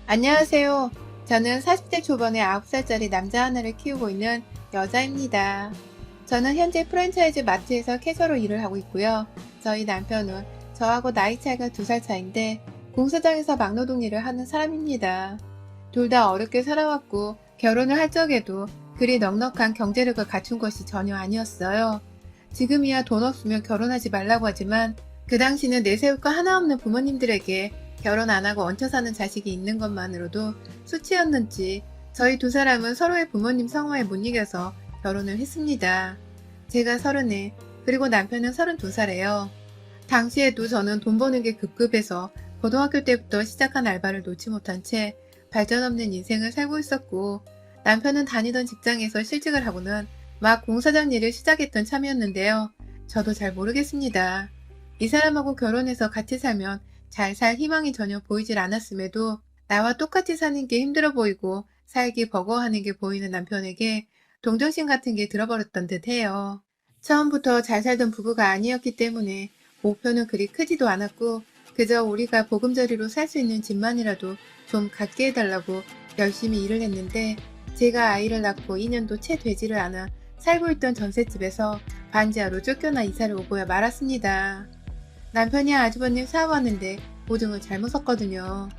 안녕하세요. 저는 40대 초반의 9살짜리 남자 하나를 키우고 있는 여자입니다. 저는 현재 프랜차이즈 마트에서 캐셔로 일을 하고 있고요. 저희 남편은 저하고 나이 차이가 2살 차인데 공사장에서 막노동 일을 하는 사람입니다. 둘 다 어렵게 살아왔고 결혼을 할 적에도 그리 넉넉한 경제력을 갖춘 것이 전혀 아니었어요. 지금이야 돈 없으면 결혼하지 말라고 하지만 그 당시는 내세울 거 하나 없는 부모님들에게 결혼 안 하고 얹혀 사는 자식이 있는 것만으로도 수치였는지 저희 두 사람은 서로의 부모님 성화에 못 이겨서 결혼을 했습니다. 제가 34, 그리고 남편은 32살이에요. 당시에도 저는 돈 버는 게 급급해서 고등학교 때부터 시작한 알바를 놓지 못한 채 발전 없는 인생을 살고 있었고, 남편은 다니던 직장에서 실직을 하고는 막 공사장 일을 시작했던 참이었는데요. 저도 잘 모르겠습니다. 이 사람하고 결혼해서 같이 살면 잘 살 희망이 전혀 보이질 않았음에도 나와 똑같이 사는 게 힘들어 보이고 살기 버거워하는 게 보이는 남편에게 동정심 같은 게 들어버렸던 듯 해요. 처음부터 잘 살던 부부가 아니었기 때문에 목표는 그리 크지도 않았고 그저 우리가 보금자리로 살 수 있는 집만이라도 좀 갖게 해달라고 열심히 일을 했는데, 제가 아이를 낳고 2년도 채 되지를 않아 살고 있던 전셋집에서 반지하로 쫓겨나 이사를 오고야 말았습니다. 남편이 아주버님 사업하는데 보증을 잘못 썼거든요.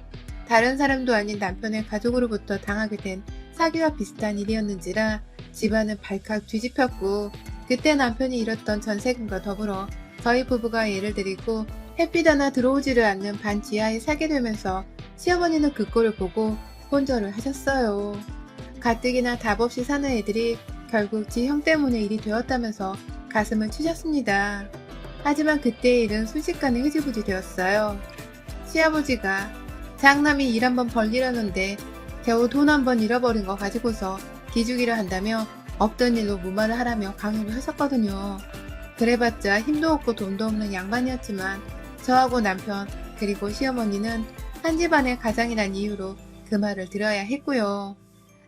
다른 사람도 아닌 남편의 가족으로부터 당하게 된 사기와 비슷한 일이었는지라 집안은 발칵 뒤집혔고, 그때 남편이 잃었던 전세금과 더불어 저희 부부가 예를 들이고 햇빛 하나 들어오지를 않는 반 지하에 살게 되면서 시어머니는 그 꼴을 보고 혼절을 하셨어요. 가뜩이나 답 없이 사는 애들이 결국 지 형 때문에 일이 되었다면서 가슴을 치셨습니다. 하지만 그때의 일은 순식간에 흐지부지 되었어요. 시아버지가 장남이 일 한번 벌리려는데 겨우 돈 한 번 잃어버린 거 가지고서 기죽이려 한다며 없던 일로 무마를 하라며 강요를 하셨거든요. 그래봤자 힘도 없고 돈도 없는 양반이었지만 저하고 남편 그리고 시어머니는 한 집안의 가장이란 이유로 그 말을 들어야 했고요.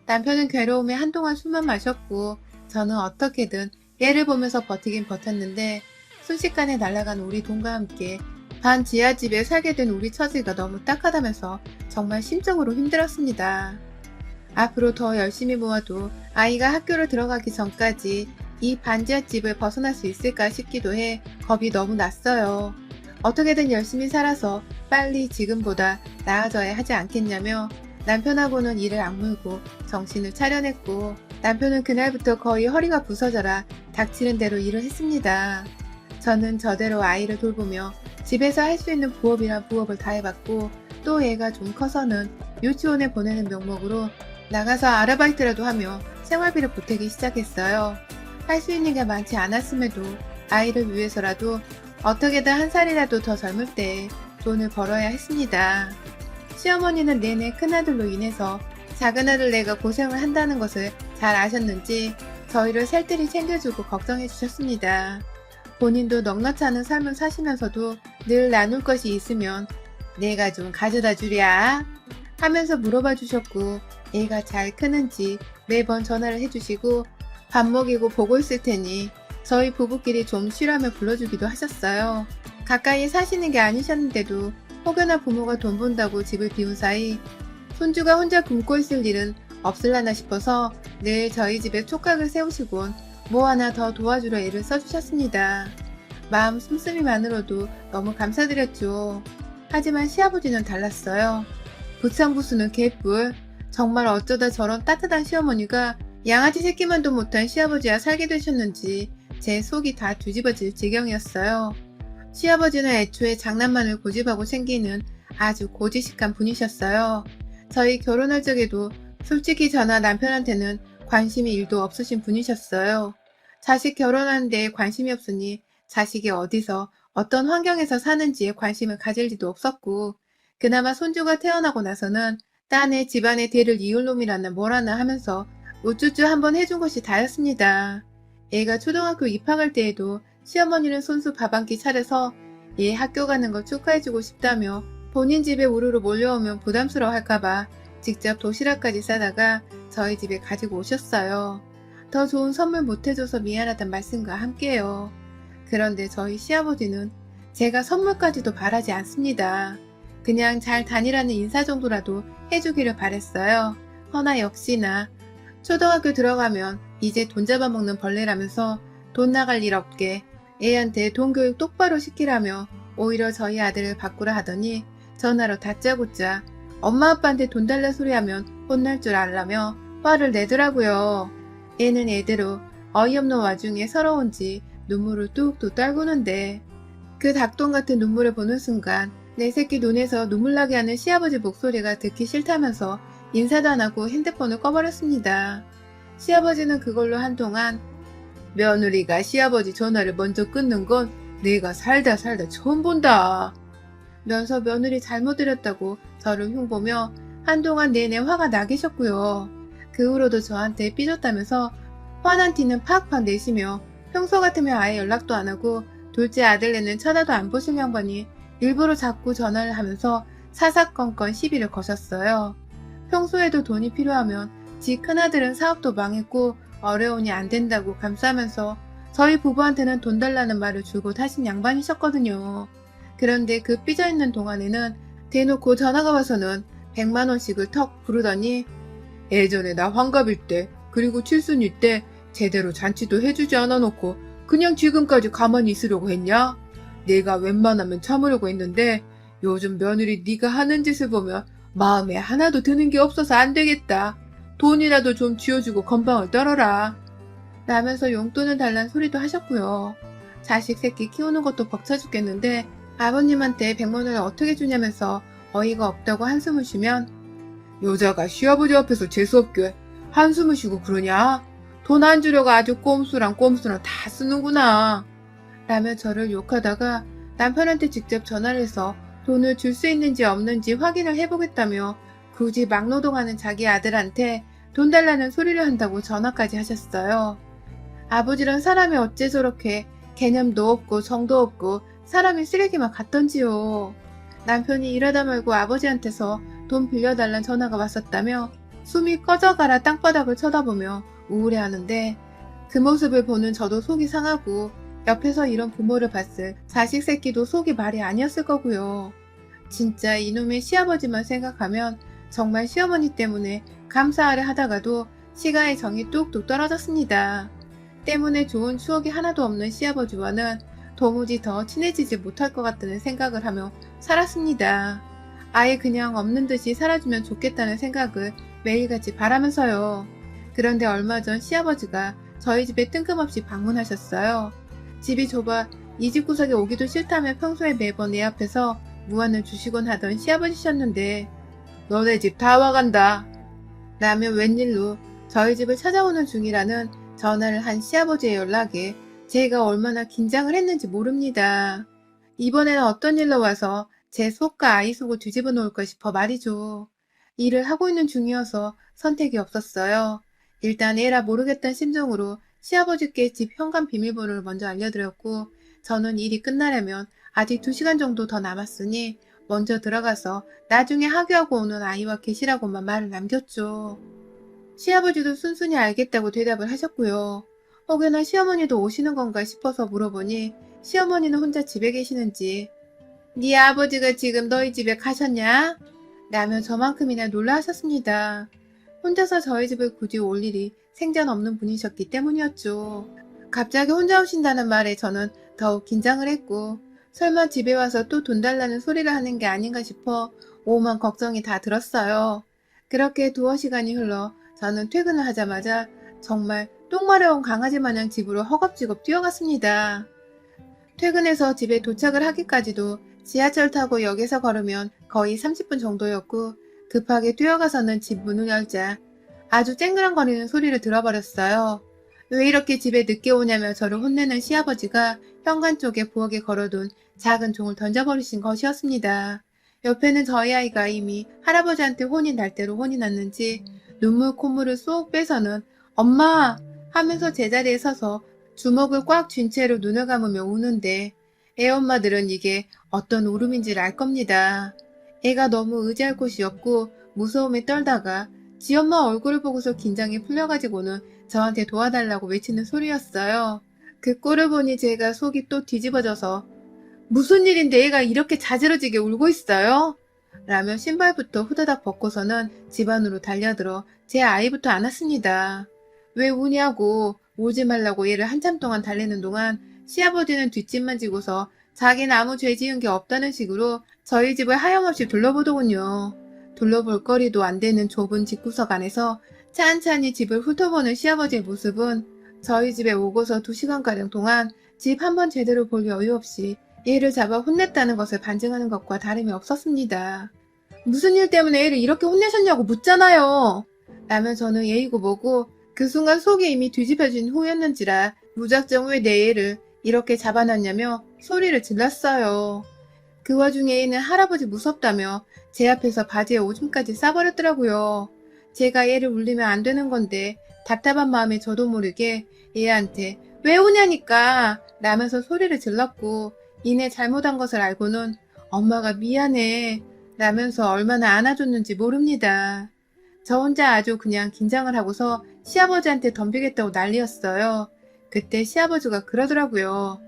남편은 괴로움에 한동안 숨만 마셨고 저는 어떻게든 얘를 보면서 버티긴 버텼는데, 순식간에 날아간 우리 돈과 함께 반 지하집에 살게 된 우리 처지가 너무 딱하다면서 정말 심적으로 힘들었습니다. 앞으로 더 열심히 모아도 아이가 학교를 들어가기 전까지 이 반지하집을 벗어날 수 있을까 싶기도 해 겁이 너무 났어요. 어떻게든 열심히 살아서 빨리 지금보다 나아져야 하지 않겠냐며 남편하고는 이를 악물고 정신을 차려냈고, 남편은 그날부터 거의 허리가 부서져라 닥치는 대로 일을 했습니다. 저는 저대로 아이를 돌보며 집에서 할 수 있는 부업이란 부업을 다 해봤고, 또 애가 좀 커서는 유치원에 보내는 명목으로 나가서 아르바이트라도 하며 생활비를 보태기 시작했어요. 할 수 있는 게 많지 않았음에도 아이를 위해서라도 어떻게든 한 살이라도 더 젊을 때 돈을 벌어야 했습니다. 시어머니는 내내 큰아들로 인해서 작은아들 내가 고생을 한다는 것을 잘 아셨는지 저희를 살뜰히 챙겨주고 걱정해 주셨습니다. 본인도 넉넉지 않은 삶을 사시면서도 늘 나눌 것이 있으면 내가 좀 가져다 주랴 하면서 물어봐 주셨고, 애가 잘 크는지 매번 전화를 해주시고 밥 먹이고 보고 있을 테니 저희 부부끼리 좀 쉬라며 불러주기도 하셨어요. 가까이 사시는 게 아니셨는데도 혹여나 부모가 돈 번다고 집을 비운 사이 손주가 혼자 굶고 있을 일은 없을라나 싶어서 늘 저희 집에 촉각을 세우시곤 뭐 하나 더 도와주려 애를 써주셨습니다. 마음 씀씀이만으로도 너무 감사드렸죠. 하지만 시아버지는 달랐어요. 부창부수는 개뿔. 정말 어쩌다 저런 따뜻한 시어머니가 양아치 새끼만도 못한 시아버지와 살게 되셨는지 제 속이 다 뒤집어질 지경이었어요. 시아버지는 애초에 장난만을 고집하고 생기는 아주 고지식한 분이셨어요. 저희 결혼할 적에도 솔직히 저나 남편한테는 관심이 1도 없으신 분이셨어요. 자식 결혼하는데 관심이 없으니 자식이 어디서 어떤 환경에서 사는지에 관심을 가질 리도 없었고, 그나마 손주가 태어나고 나서는 딴에 집안의 대를 이을 놈이라나 뭐라나 하면서 우쭈쭈 한번 해준 것이 다였습니다. 애가 초등학교 입학할 때에도 시어머니는 손수 밥 한 끼 차려서 얘 학교 가는 거 축하해주고 싶다며 본인 집에 우르르 몰려오면 부담스러워 할까봐 직접 도시락까지 싸다가 저희 집에 가지고 오셨어요. 더 좋은 선물 못해줘서 미안하단 말씀과 함께요. 그런데 저희 시아버지는 제가 선물까지도 바라지 않습니다. 그냥 잘 다니라는 인사 정도라도 해주기를 바랬어요. 허나 역시나 초등학교 들어가면 이제 돈 잡아먹는 벌레라면서 돈 나갈 일 없게 애한테 돈 교육 똑바로 시키라며 오히려 저희 아들을 바꾸라 하더니 전화로 다짜고짜 엄마 아빠한테 돈 달라 소리하면 혼날 줄 알라며 화를 내더라고요. 애는 애대로 어이없는 와중에 서러운지 눈물을 뚝뚝 떨구는데 그 닭똥 같은 눈물을 보는 순간 내 새끼 눈에서 눈물 나게 하는 시아버지 목소리가 듣기 싫다면서 인사도 안 하고 핸드폰을 꺼버렸습니다. 시아버지는 그걸로 한동안 며느리가 시아버지 전화를 먼저 끊는 건 내가 살다 처음 본다 면서 며느리 잘못 드렸다고 저를 흉보며 한동안 내내 화가 나 계셨고요. 그 후로도 저한테 삐졌다면서 화난 티는 팍팍 내시며 평소 같으면 아예 연락도 안 하고 둘째 아들네는 쳐다도 안 보실 양반이 일부러 자꾸 전화를 하면서 사사건건 시비를 거셨어요. 평소에도 돈이 필요하면 지 큰아들은 사업도 망했고 어려우니 안 된다고 감싸면서 저희 부부한테는 돈 달라는 말을 줄곧 하신 양반이셨거든요. 그런데 그 삐져있는 동안에는 대놓고 전화가 와서는 100만원씩을 턱 부르더니 예전에 나 환갑일 때 그리고 칠순이 때 제대로 잔치도 해주지 않아 놓고 그냥 지금까지 가만히 있으려고 했냐? 내가 웬만하면 참으려고 했는데 요즘 며느리 네가 하는 짓을 보면 마음에 하나도 드는 게 없어서 안 되겠다. 돈이라도 좀 쥐어주고 건방을 떨어라. 라면서 용돈을 달란 소리도 하셨고요. 자식 새끼 키우는 것도 벅차 죽겠는데 아버님한테 100만원을 어떻게 주냐면서 어이가 없다고 한숨을 쉬면 여자가 시아버지 앞에서 재수없게 한숨을 쉬고 그러냐? 돈 안 주려고 아주 꼼수랑 다 쓰는구나. 라며 저를 욕하다가 남편한테 직접 전화를 해서 돈을 줄 수 있는지 없는지 확인을 해보겠다며 굳이 막노동하는 자기 아들한테 돈 달라는 소리를 한다고 전화까지 하셨어요. 아버지란 사람이 어째 저렇게 개념도 없고 정도 없고 사람이 쓰레기만 같던지요. 남편이 일하다 말고 아버지한테서 돈 빌려달란 전화가 왔었다며 숨이 꺼져가라 땅바닥을 쳐다보며 우울해하는데 그 모습을 보는 저도 속이 상하고 옆에서 이런 부모를 봤을 자식 새끼도 속이 말이 아니었을 거고요. 진짜 이놈의 시아버지만 생각하면 정말 시어머니 때문에 감사하려 하다가도 시간의 정이 뚝뚝 떨어졌습니다. 때문에 좋은 추억이 하나도 없는 시아버지와는 도무지 더 친해지지 못할 것 같다는 생각을 하며 살았습니다. 아예 그냥 없는 듯이 살아주면 좋겠다는 생각을 매일같이 바라면서요. 그런데 얼마 전 시아버지가 저희 집에 뜬금없이 방문하셨어요. 집이 좁아 이 집 구석에 오기도 싫다며 평소에 매번 내 앞에서 무안을 주시곤 하던 시아버지셨는데 너네 집 다 와간다 라며 웬일로 저희 집을 찾아오는 중이라는 전화를 한 시아버지의 연락에 제가 얼마나 긴장을 했는지 모릅니다. 이번에는 어떤 일로 와서 제 속과 아이 속을 뒤집어 놓을까 싶어 말이죠. 일을 하고 있는 중이어서 선택이 없었어요. 일단 에라 모르겠다는 심정으로 시아버지께 집 현관 비밀번호를 먼저 알려드렸고 저는 일이 끝나려면 아직 2시간 정도 더 남았으니 먼저 들어가서 나중에 하교하고 오는 아이와 계시라고만 말을 남겼죠. 시아버지도 순순히 알겠다고 대답을 하셨고요. 혹여나 시어머니도 오시는 건가 싶어서 물어보니 시어머니는 혼자 집에 계시는지 네 아버지가 지금 너희 집에 가셨냐? 라며 저만큼이나 놀라하셨습니다. 혼자서 저희 집을 굳이 올 일이 생전 없는 분이셨기 때문이었죠. 갑자기 혼자 오신다는 말에 저는 더욱 긴장을 했고 설마 집에 와서 또 돈 달라는 소리를 하는 게 아닌가 싶어 오만 걱정이 다 들었어요. 그렇게 두어 시간이 흘러 저는 퇴근을 하자마자 정말 똥 마려운 강아지 마냥 집으로 허겁지겁 뛰어갔습니다. 퇴근해서 집에 도착을 하기까지도 지하철 타고 역에서 걸으면 거의 30분 정도였고 급하게 뛰어가서는 집 문을 열자 아주 쨍그랑거리는 소리를 들어버렸어요. 왜 이렇게 집에 늦게 오냐며 저를 혼내는 시아버지가 현관 쪽에 부엌에 걸어둔 작은 종을 던져버리신 것이었습니다. 옆에는 저희 아이가 이미 할아버지한테 혼이 날 대로 혼이 났는지 눈물 콧물을 쏙 빼서는 엄마 하면서 제자리에 서서 주먹을 꽉 쥔 채로 눈을 감으며 우는데 애엄마들은 이게 어떤 울음인지를 알 겁니다. 애가 너무 의지할 곳이 없고 무서움에 떨다가 지 엄마 얼굴을 보고서 긴장이 풀려가지고는 저한테 도와달라고 외치는 소리였어요. 그 꼴을 보니 제가 속이 또 뒤집어져서 무슨 일인데 애가 이렇게 자지러지게 울고 있어요? 라며 신발부터 후다닥 벗고서는 집 안으로 달려들어 제 아이부터 안았습니다. 왜 우냐고 오지 말라고 얘를 한참 동안 달래는 동안 시아버지는 뒷짐만 지고서 자기는 아무 죄 지은 게 없다는 식으로 저희 집을 하염없이 둘러보더군요. 둘러볼 거리도 안 되는 좁은 집구석 안에서 찬찬히 집을 훑어보는 시아버지의 모습은 저희 집에 오고서 2시간가량 동안 집 한 번 제대로 볼 여유 없이 얘를 잡아 혼냈다는 것을 반증하는 것과 다름이 없었습니다. 무슨 일 때문에 얘를 이렇게 혼내셨냐고 묻잖아요. 라면 저는 예이고 뭐고 그 순간 속이 이미 뒤집혀진 후였는지라 무작정 왜 내 애를 이렇게 잡아놨냐며 소리를 질렀어요. 그 와중에 애는 할아버지 무섭다며 제 앞에서 바지에 오줌까지 싸버렸더라고요. 제가 얘를 울리면 안 되는 건데 답답한 마음에 저도 모르게 얘한테 왜 우냐니까 라면서 소리를 질렀고 이내 잘못한 것을 알고는 엄마가 미안해 라면서 얼마나 안아줬는지 모릅니다. 저 혼자 아주 그냥 긴장을 하고서 시아버지한테 덤비겠다고 난리였어요. 그때 시아버지가 그러더라고요.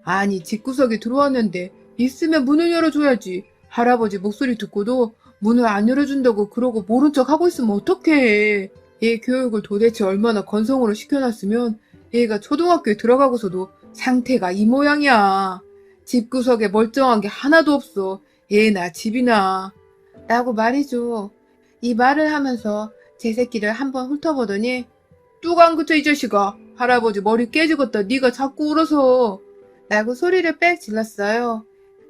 아니 집구석에 들어왔는데 있으면 문을 열어줘야지. 할아버지 목소리 듣고도 문을 안 열어준다고 그러고 모른 척 하고 있으면 어떡해. 얘 교육을 도대체 얼마나 건성으로 시켜놨으면 얘가 초등학교에 들어가고서도 상태가 이 모양이야. 집구석에 멀쩡한 게 하나도 없어. 얘나 집이나. 라고 말이죠. 이 말을 하면서 제 새끼를 한번 훑어보더니 뚝 안 그쳐 이 자식아. 할아버지 머리 깨지겠다. 네가 자꾸 울어서. 라고 소리를 빽 질렀어요.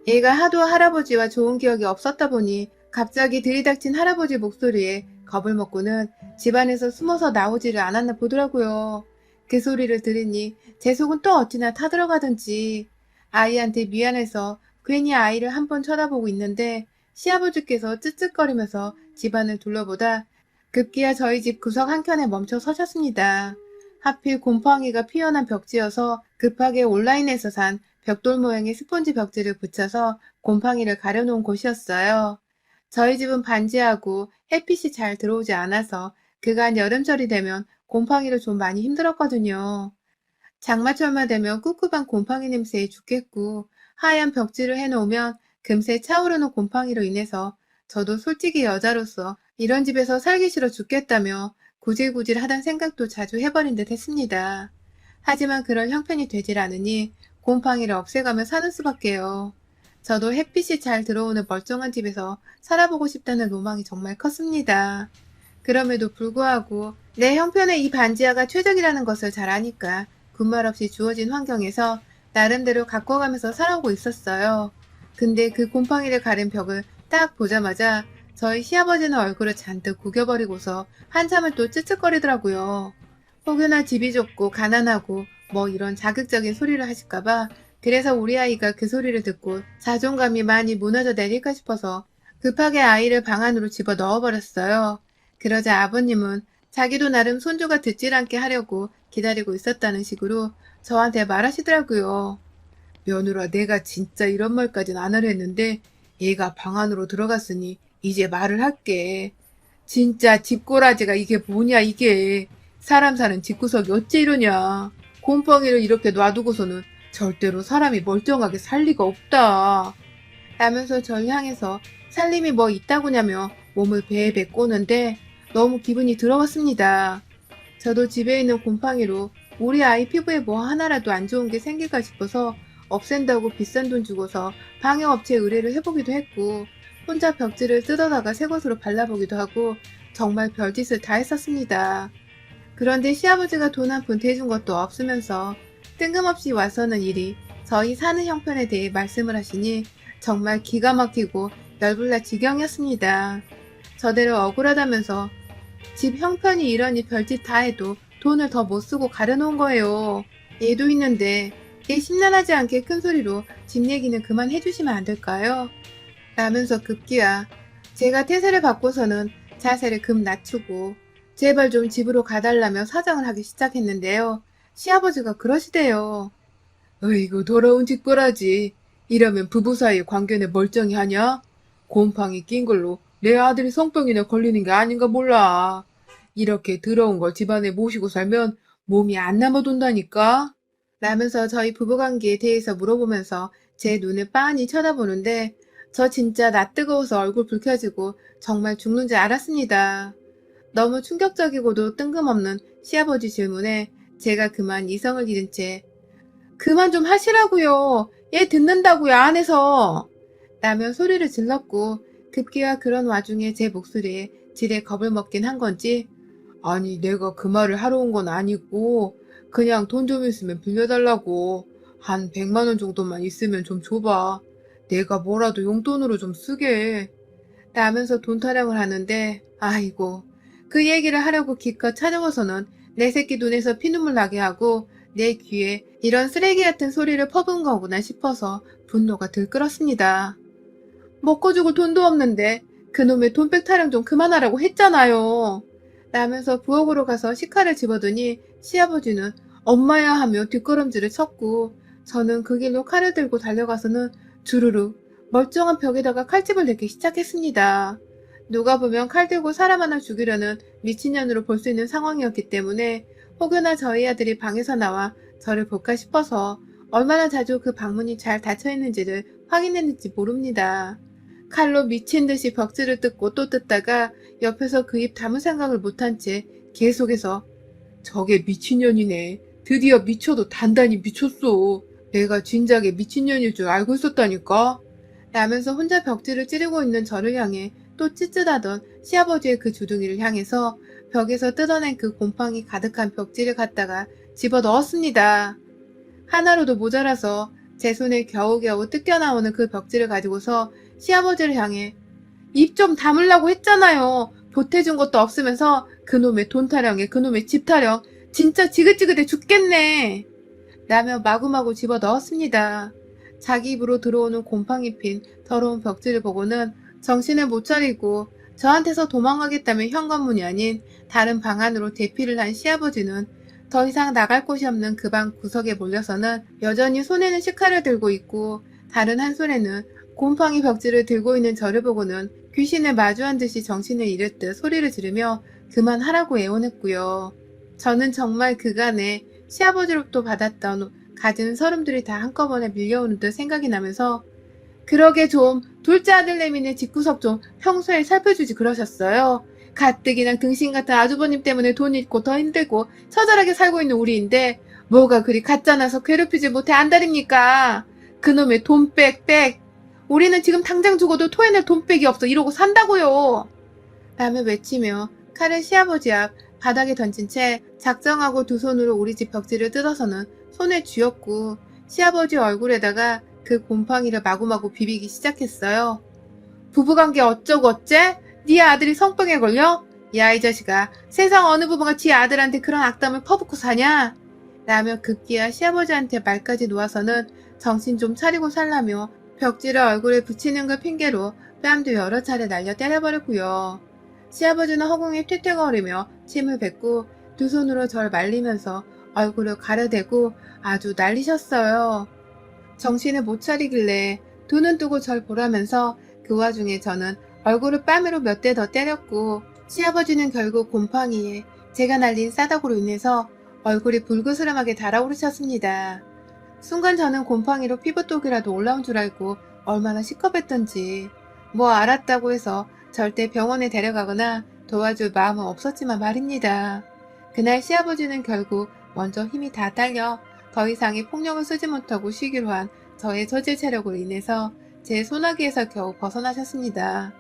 얘가 하도 할아버지와 좋은 기억이 없었다 보니 갑자기 들이닥친 할아버지 목소리에 겁을 먹고는 집안에서 숨어서 나오지를 않았나 보더라고요. 그 소리를 들으니 제 속은 또 어찌나 타들어가든지 아이한테 미안해서 괜히 아이를 한번 쳐다보고 있는데 시아버지께서 쯧쯧거리면서 집안을 둘러보다 급기야 저희 집 구석 한켠에 멈춰 서셨습니다. 하필 곰팡이가 피어난 벽지여서 급하게 온라인에서 산 벽돌 모양의 스폰지 벽지를 붙여서 곰팡이를 가려놓은 곳이었어요. 저희 집은 반지하고 햇빛이 잘 들어오지 않아서 그간 여름철이 되면 곰팡이를 좀 많이 힘들었거든요. 장마철만 되면 꿉꿉한 곰팡이 냄새에 죽겠고 하얀 벽지를 해놓으면 금세 차오르는 곰팡이로 인해서 저도 솔직히 여자로서 이런 집에서 살기 싫어 죽겠다며 구질구질 하던 생각도 자주 해버린 듯 했습니다. 하지만 그럴 형편이 되질 않으니 곰팡이를 없애가며 사는 수밖에요. 저도 햇빛이 잘 들어오는 멀쩡한 집에서 살아보고 싶다는 로망이 정말 컸습니다. 그럼에도 불구하고 내 형편에 이 반지하가 최적이라는 것을 잘 아니까 군말 없이 주어진 환경에서 나름대로 가꿔가면서 살아오고 있었어요. 근데 그 곰팡이를 가린 벽을 딱 보자마자 저희 시아버지는 얼굴을 잔뜩 구겨버리고서 한참을 또 쯧쯧거리더라고요. 혹여나 집이 좁고 가난하고 뭐 이런 자극적인 소리를 하실까봐 그래서 우리 아이가 그 소리를 듣고 자존감이 많이 무너져 내릴까 싶어서 급하게 아이를 방 안으로 집어 넣어버렸어요. 그러자 아버님은 자기도 나름 손주가 듣질 않게 하려고 기다리고 있었다는 식으로 저한테 말하시더라고요. 며느라 내가 진짜 이런 말까진 안 하려 했는데 얘가 방 안으로 들어갔으니 이제 말을 할게. 진짜 집꼬라지가 이게 뭐냐 이게. 사람 사는 집구석이 어째 이러냐. 곰팡이를 이렇게 놔두고서는 절대로 사람이 멀쩡하게 살 리가 없다. 라면서 절 향해서 살림이 뭐 있다고냐며 몸을 베베 꼬는데 너무 기분이 들어갔습니다. 저도 집에 있는 곰팡이로 우리 아이 피부에 뭐 하나라도 안 좋은 게 생길까 싶어서 없앤다고 비싼 돈 주고서 방역업체에 의뢰를 해보기도 했고 혼자 벽지를 뜯어다가 새 것으로 발라보기도 하고 정말 별짓을 다 했었습니다. 그런데 시아버지가 돈 한 푼 대준 것도 없으면서 뜬금없이 와서는 일이 저희 사는 형편에 대해 말씀을 하시니 정말 기가 막히고 열불날 지경이었습니다. 저대로 억울하다면서 집 형편이 이러니 별짓 다 해도 돈을 더 못 쓰고 가려놓은 거예요. 얘도 있는데 얘 심란하지 않게 큰 소리로 집 얘기는 그만 해주시면 안 될까요? 라면서 급기야 제가 태세를 받고서는 자세를 급 낮추고 제발 좀 집으로 가달라며 사정을 하기 시작했는데요. 시아버지가 그러시대요. 어이구 더러운 짓거라지. 이러면 부부 사이 관계는 멀쩡히 하냐? 곰팡이 낀 걸로 내 아들이 성병이나 걸리는 게 아닌가 몰라. 이렇게 더러운 걸 집안에 모시고 살면 몸이 안 남아돈다니까? 라면서 저희 부부관계에 대해서 물어보면서 제 눈을 빤히 쳐다보는데 저 진짜 낯 뜨거워서 얼굴 붉혀지고 정말 죽는 줄 알았습니다. 너무 충격적이고도 뜬금없는 시아버지 질문에 제가 그만 이성을 잃은 채 그만 좀 하시라고요. 얘 듣는다고요, 안에서. 라며 소리를 질렀고 급기야 그런 와중에 제 목소리에 지레 겁을 먹긴 한 건지 아니 내가 그 말을 하러 온 건 아니고 그냥 돈 좀 있으면 빌려달라고 한 100만 원 정도만 있으면 좀 줘봐. 내가 뭐라도 용돈으로 좀 쓰게. 라면서 돈 타령을 하는데 아이고 그 얘기를 하려고 기껏 찾아와서는 내 새끼 눈에서 피눈물 나게 하고 내 귀에 이런 쓰레기 같은 소리를 퍼부은 거구나 싶어서 분노가 들끓었습니다. 먹고 죽을 돈도 없는데 그놈의 돈백 타령 좀 그만하라고 했잖아요. 라면서 부엌으로 가서 식칼을 집어드니 시아버지는 엄마야 하며 뒷걸음질을 쳤고 저는 그 길로 칼을 들고 달려가서는 주르륵 멀쩡한 벽에다가 칼집을 내기 시작했습니다. 누가 보면 칼 들고 사람 하나 죽이려는 미친년으로 볼 수 있는 상황이었기 때문에 혹여나 저희 아들이 방에서 나와 저를 볼까 싶어서 얼마나 자주 그 방문이 잘 닫혀있는지를 확인했는지 모릅니다. 칼로 미친 듯이 벽지를 뜯고 또 뜯다가 옆에서 그 입 다물 생각을 못한 채 계속해서 저게 미친년이네. 드디어 미쳐도 단단히 미쳤어. 내가 진작에 미친년일 줄 알고 있었다니까. 라면서 혼자 벽지를 찌르고 있는 저를 향해 또 찌릿하던 시아버지의 그 주둥이를 향해서 벽에서 뜯어낸 그 곰팡이 가득한 벽지를 갖다가 집어 넣었습니다. 하나로도 모자라서 제 손에 겨우겨우 뜯겨나오는 그 벽지를 가지고서 시아버지를 향해 입 좀 다물라고 했잖아요. 보태준 것도 없으면서 그놈의 돈 타령에 그놈의 집 타령 진짜 지긋지긋해 죽겠네. 라며 마구마구 집어 넣었습니다. 자기 입으로 들어오는 곰팡이 핀 더러운 벽지를 보고는 정신을 못 차리고 저한테서 도망가겠다며 현관문이 아닌 다른 방 안으로 대피를 한 시아버지는 더 이상 나갈 곳이 없는 그 방 구석에 몰려서는 여전히 손에는 식칼을 들고 있고 다른 한 손에는 곰팡이 벽지를 들고 있는 저를 보고는 귀신을 마주한 듯이 정신을 잃을 듯 소리를 지르며 그만하라고 애원했고요. 저는 정말 그간에 시아버지로부터 받았던 갖은 서름들이 다 한꺼번에 밀려오는 듯 생각이 나면서 그러게 좀 둘째 아들내미네 집구석 좀 평소에 살펴주지 그러셨어요. 가뜩이나 등신 같은 아주버님 때문에 돈 잃고 더 힘들고 처절하게 살고 있는 우리인데 뭐가 그리 가짜나서 괴롭히지 못해 안달입니까? 그놈의 돈백. 우리는 지금 당장 죽어도 토해낼 돈백이 없어 이러고 산다고요. 라며 외치며 칼을 시아버지 앞 바닥에 던진 채 작정하고 두 손으로 우리 집 벽지를 뜯어서는 손에 쥐었고 시아버지 얼굴에다가 그 곰팡이를 마구마구 비비기 시작했어요. 부부관계 어쩌고 어째? 네 아들이 성병에 걸려? 야 이 자식아 세상 어느 부부가 지 아들한테 그런 악담을 퍼붓고 사냐? 라며 급기야 시아버지한테 말까지 놓아서는 정신 좀 차리고 살라며 벽지를 얼굴에 붙이는 걸 핑계로 뺨도 여러 차례 날려 때려버렸고요. 시아버지는 허공에 twetwe거리며 침을 뱉고 두 손으로 절 말리면서 얼굴을 가려대고 아주 난리셨어요. 정신을 못 차리길래 두 눈 뜨고 절 보라면서 그 와중에 저는 얼굴을 뺨으로 몇 대 더 때렸고 시아버지는 결국 곰팡이에 제가 날린 싸닥으로 인해서 얼굴이 불그스름하게 달아오르셨습니다. 순간 저는 곰팡이로 피부독이라도 올라온 줄 알고 얼마나 시겁했던지 뭐 알았다고 해서 절대 병원에 데려가거나 도와줄 마음은 없었지만 말입니다. 그날 시아버지는 결국 먼저 힘이 다 딸려 더 이상의 폭력을 쓰지 못하고 쉬기로 한 저의 저질 체력으로 인해서 제 소나기에서 겨우 벗어나셨습니다.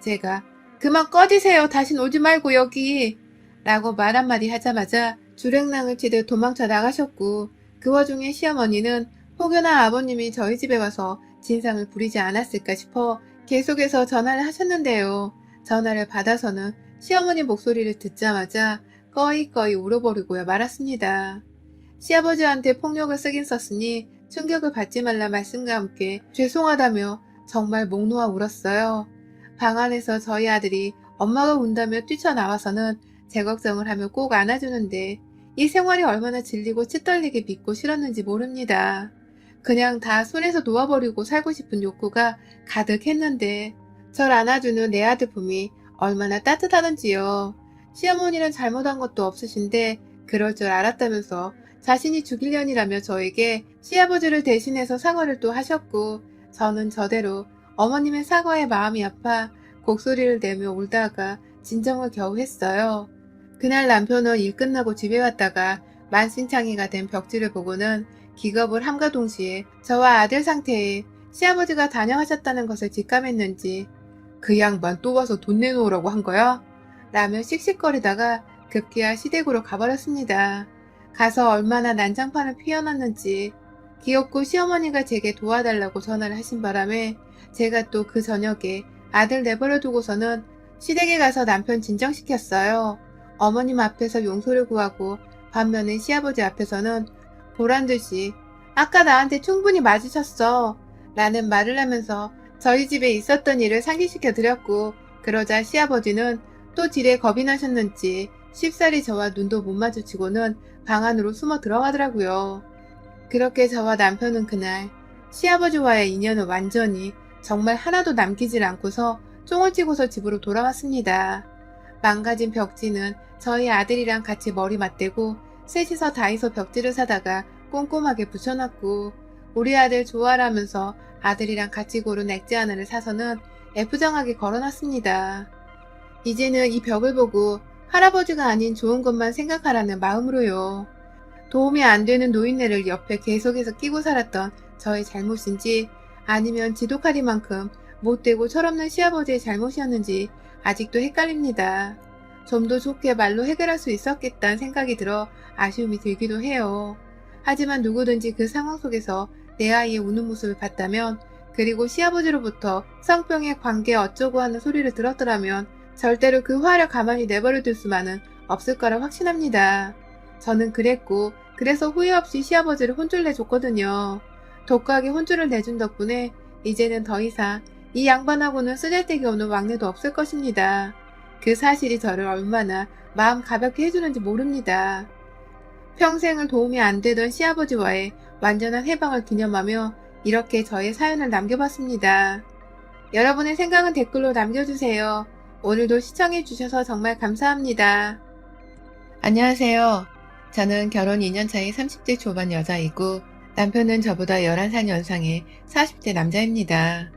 제가 그만 꺼지세요. 다신 오지 말고 여기 라고 말 한마디 하자마자 주랭랑을 치듯 도망쳐 나가셨고 그 와중에 시어머니는 혹여나 아버님이 저희 집에 와서 진상을 부리지 않았을까 싶어 계속해서 전화를 하셨는데요. 전화를 받아서는 시어머니 목소리를 듣자마자 꺼이꺼이 울어버리고야 말았습니다. 시아버지한테 폭력을 쓰긴 썼으니 충격을 받지 말라 말씀과 함께 죄송하다며 정말 목 놓아 울었어요. 방 안에서 저희 아들이 엄마가 운다며 뛰쳐나와서는 제 걱정을 하며 꼭 안아주는데 이 생활이 얼마나 질리고 찌떨리게 믿고 싫었는지 모릅니다. 그냥 다 손에서 놓아버리고 살고 싶은 욕구가 가득했는데 절 안아주는 내 아들 품이 얼마나 따뜻하던지요. 시어머니는 잘못한 것도 없으신데 그럴 줄 알았다면서 자신이 죽일년이라며 저에게 시아버지를 대신해서 사과를 또 하셨고 저는 저대로 어머님의 사과에 마음이 아파 곡소리를 내며 울다가 진정을 겨우 했어요. 그날 남편은 일 끝나고 집에 왔다가 만신창이가 된 벽지를 보고는 기겁을 함과 동시에 저와 아들 상태에 시아버지가 단영하셨다는 것을 직감했는지 그 양반 또 와서 돈 내놓으라고 한 거야? 라며 씩씩거리다가 급기야 시댁으로 가버렸습니다. 가서 얼마나 난장판을 피워놨는지 귀엽고 시어머니가 제게 도와달라고 전화를 하신 바람에 제가 또 그 저녁에 아들 내버려 두고서는 시댁에 가서 남편 진정시켰어요. 어머님 앞에서 용서를 구하고 반면에 시아버지 앞에서는 보란듯이 아까 나한테 충분히 맞으셨어 라는 말을 하면서 저희 집에 있었던 일을 상기시켜 드렸고 그러자 시아버지는 또 지레 겁이 나셨는지 쉽사리 저와 눈도 못 마주치고는 방 안으로 숨어 들어가더라고요. 그렇게 저와 남편은 그날 시아버지와의 인연을 완전히 정말 하나도 남기질 않고서 쫑을 치고서 집으로 돌아왔습니다. 망가진 벽지는 저희 아들이랑 같이 머리 맞대고 셋이서 다이소 벽지를 사다가 꼼꼼하게 붙여놨고 우리 아들 좋아라면서 아들이랑 같이 고른 액지 하나를 사서는 애프장하게 걸어놨습니다. 이제는 이 벽을 보고 할아버지가 아닌 좋은 것만 생각하라는 마음으로요. 도움이 안 되는 노인네를 옆에 계속해서 끼고 살았던 저의 잘못인지 아니면 지독하리만큼 못되고 철없는 시아버지의 잘못이었는지 아직도 헷갈립니다. 좀 더 좋게 말로 해결할 수 있었겠다는 생각이 들어 아쉬움이 들기도 해요. 하지만 누구든지 그 상황 속에서 내 아이의 우는 모습을 봤다면 그리고 시아버지로부터 성병의 관계 어쩌고 하는 소리를 들었더라면 절대로 그 화를 가만히 내버려 둘 수만은 없을 거라 확신합니다. 저는 그랬고 그래서 후회 없이 시아버지를 혼쭐 내줬거든요. 독하게 혼쭐을 내준 덕분에 이제는 더 이상 이 양반하고는 쓰잘데기 없는 왕래도 없을 것입니다. 그 사실이 저를 얼마나 마음 가볍게 해주는지 모릅니다. 평생을 도움이 안 되던 시아버지와의 완전한 해방을 기념하며 이렇게 저의 사연을 남겨봤습니다. 여러분의 생각은 댓글로 남겨주세요. 오늘도 시청해주셔서 정말 감사합니다. 안녕하세요. 저는 결혼 2년 차의 30대 초반 여자이고 남편은 저보다 11살 연상의 40대 남자입니다.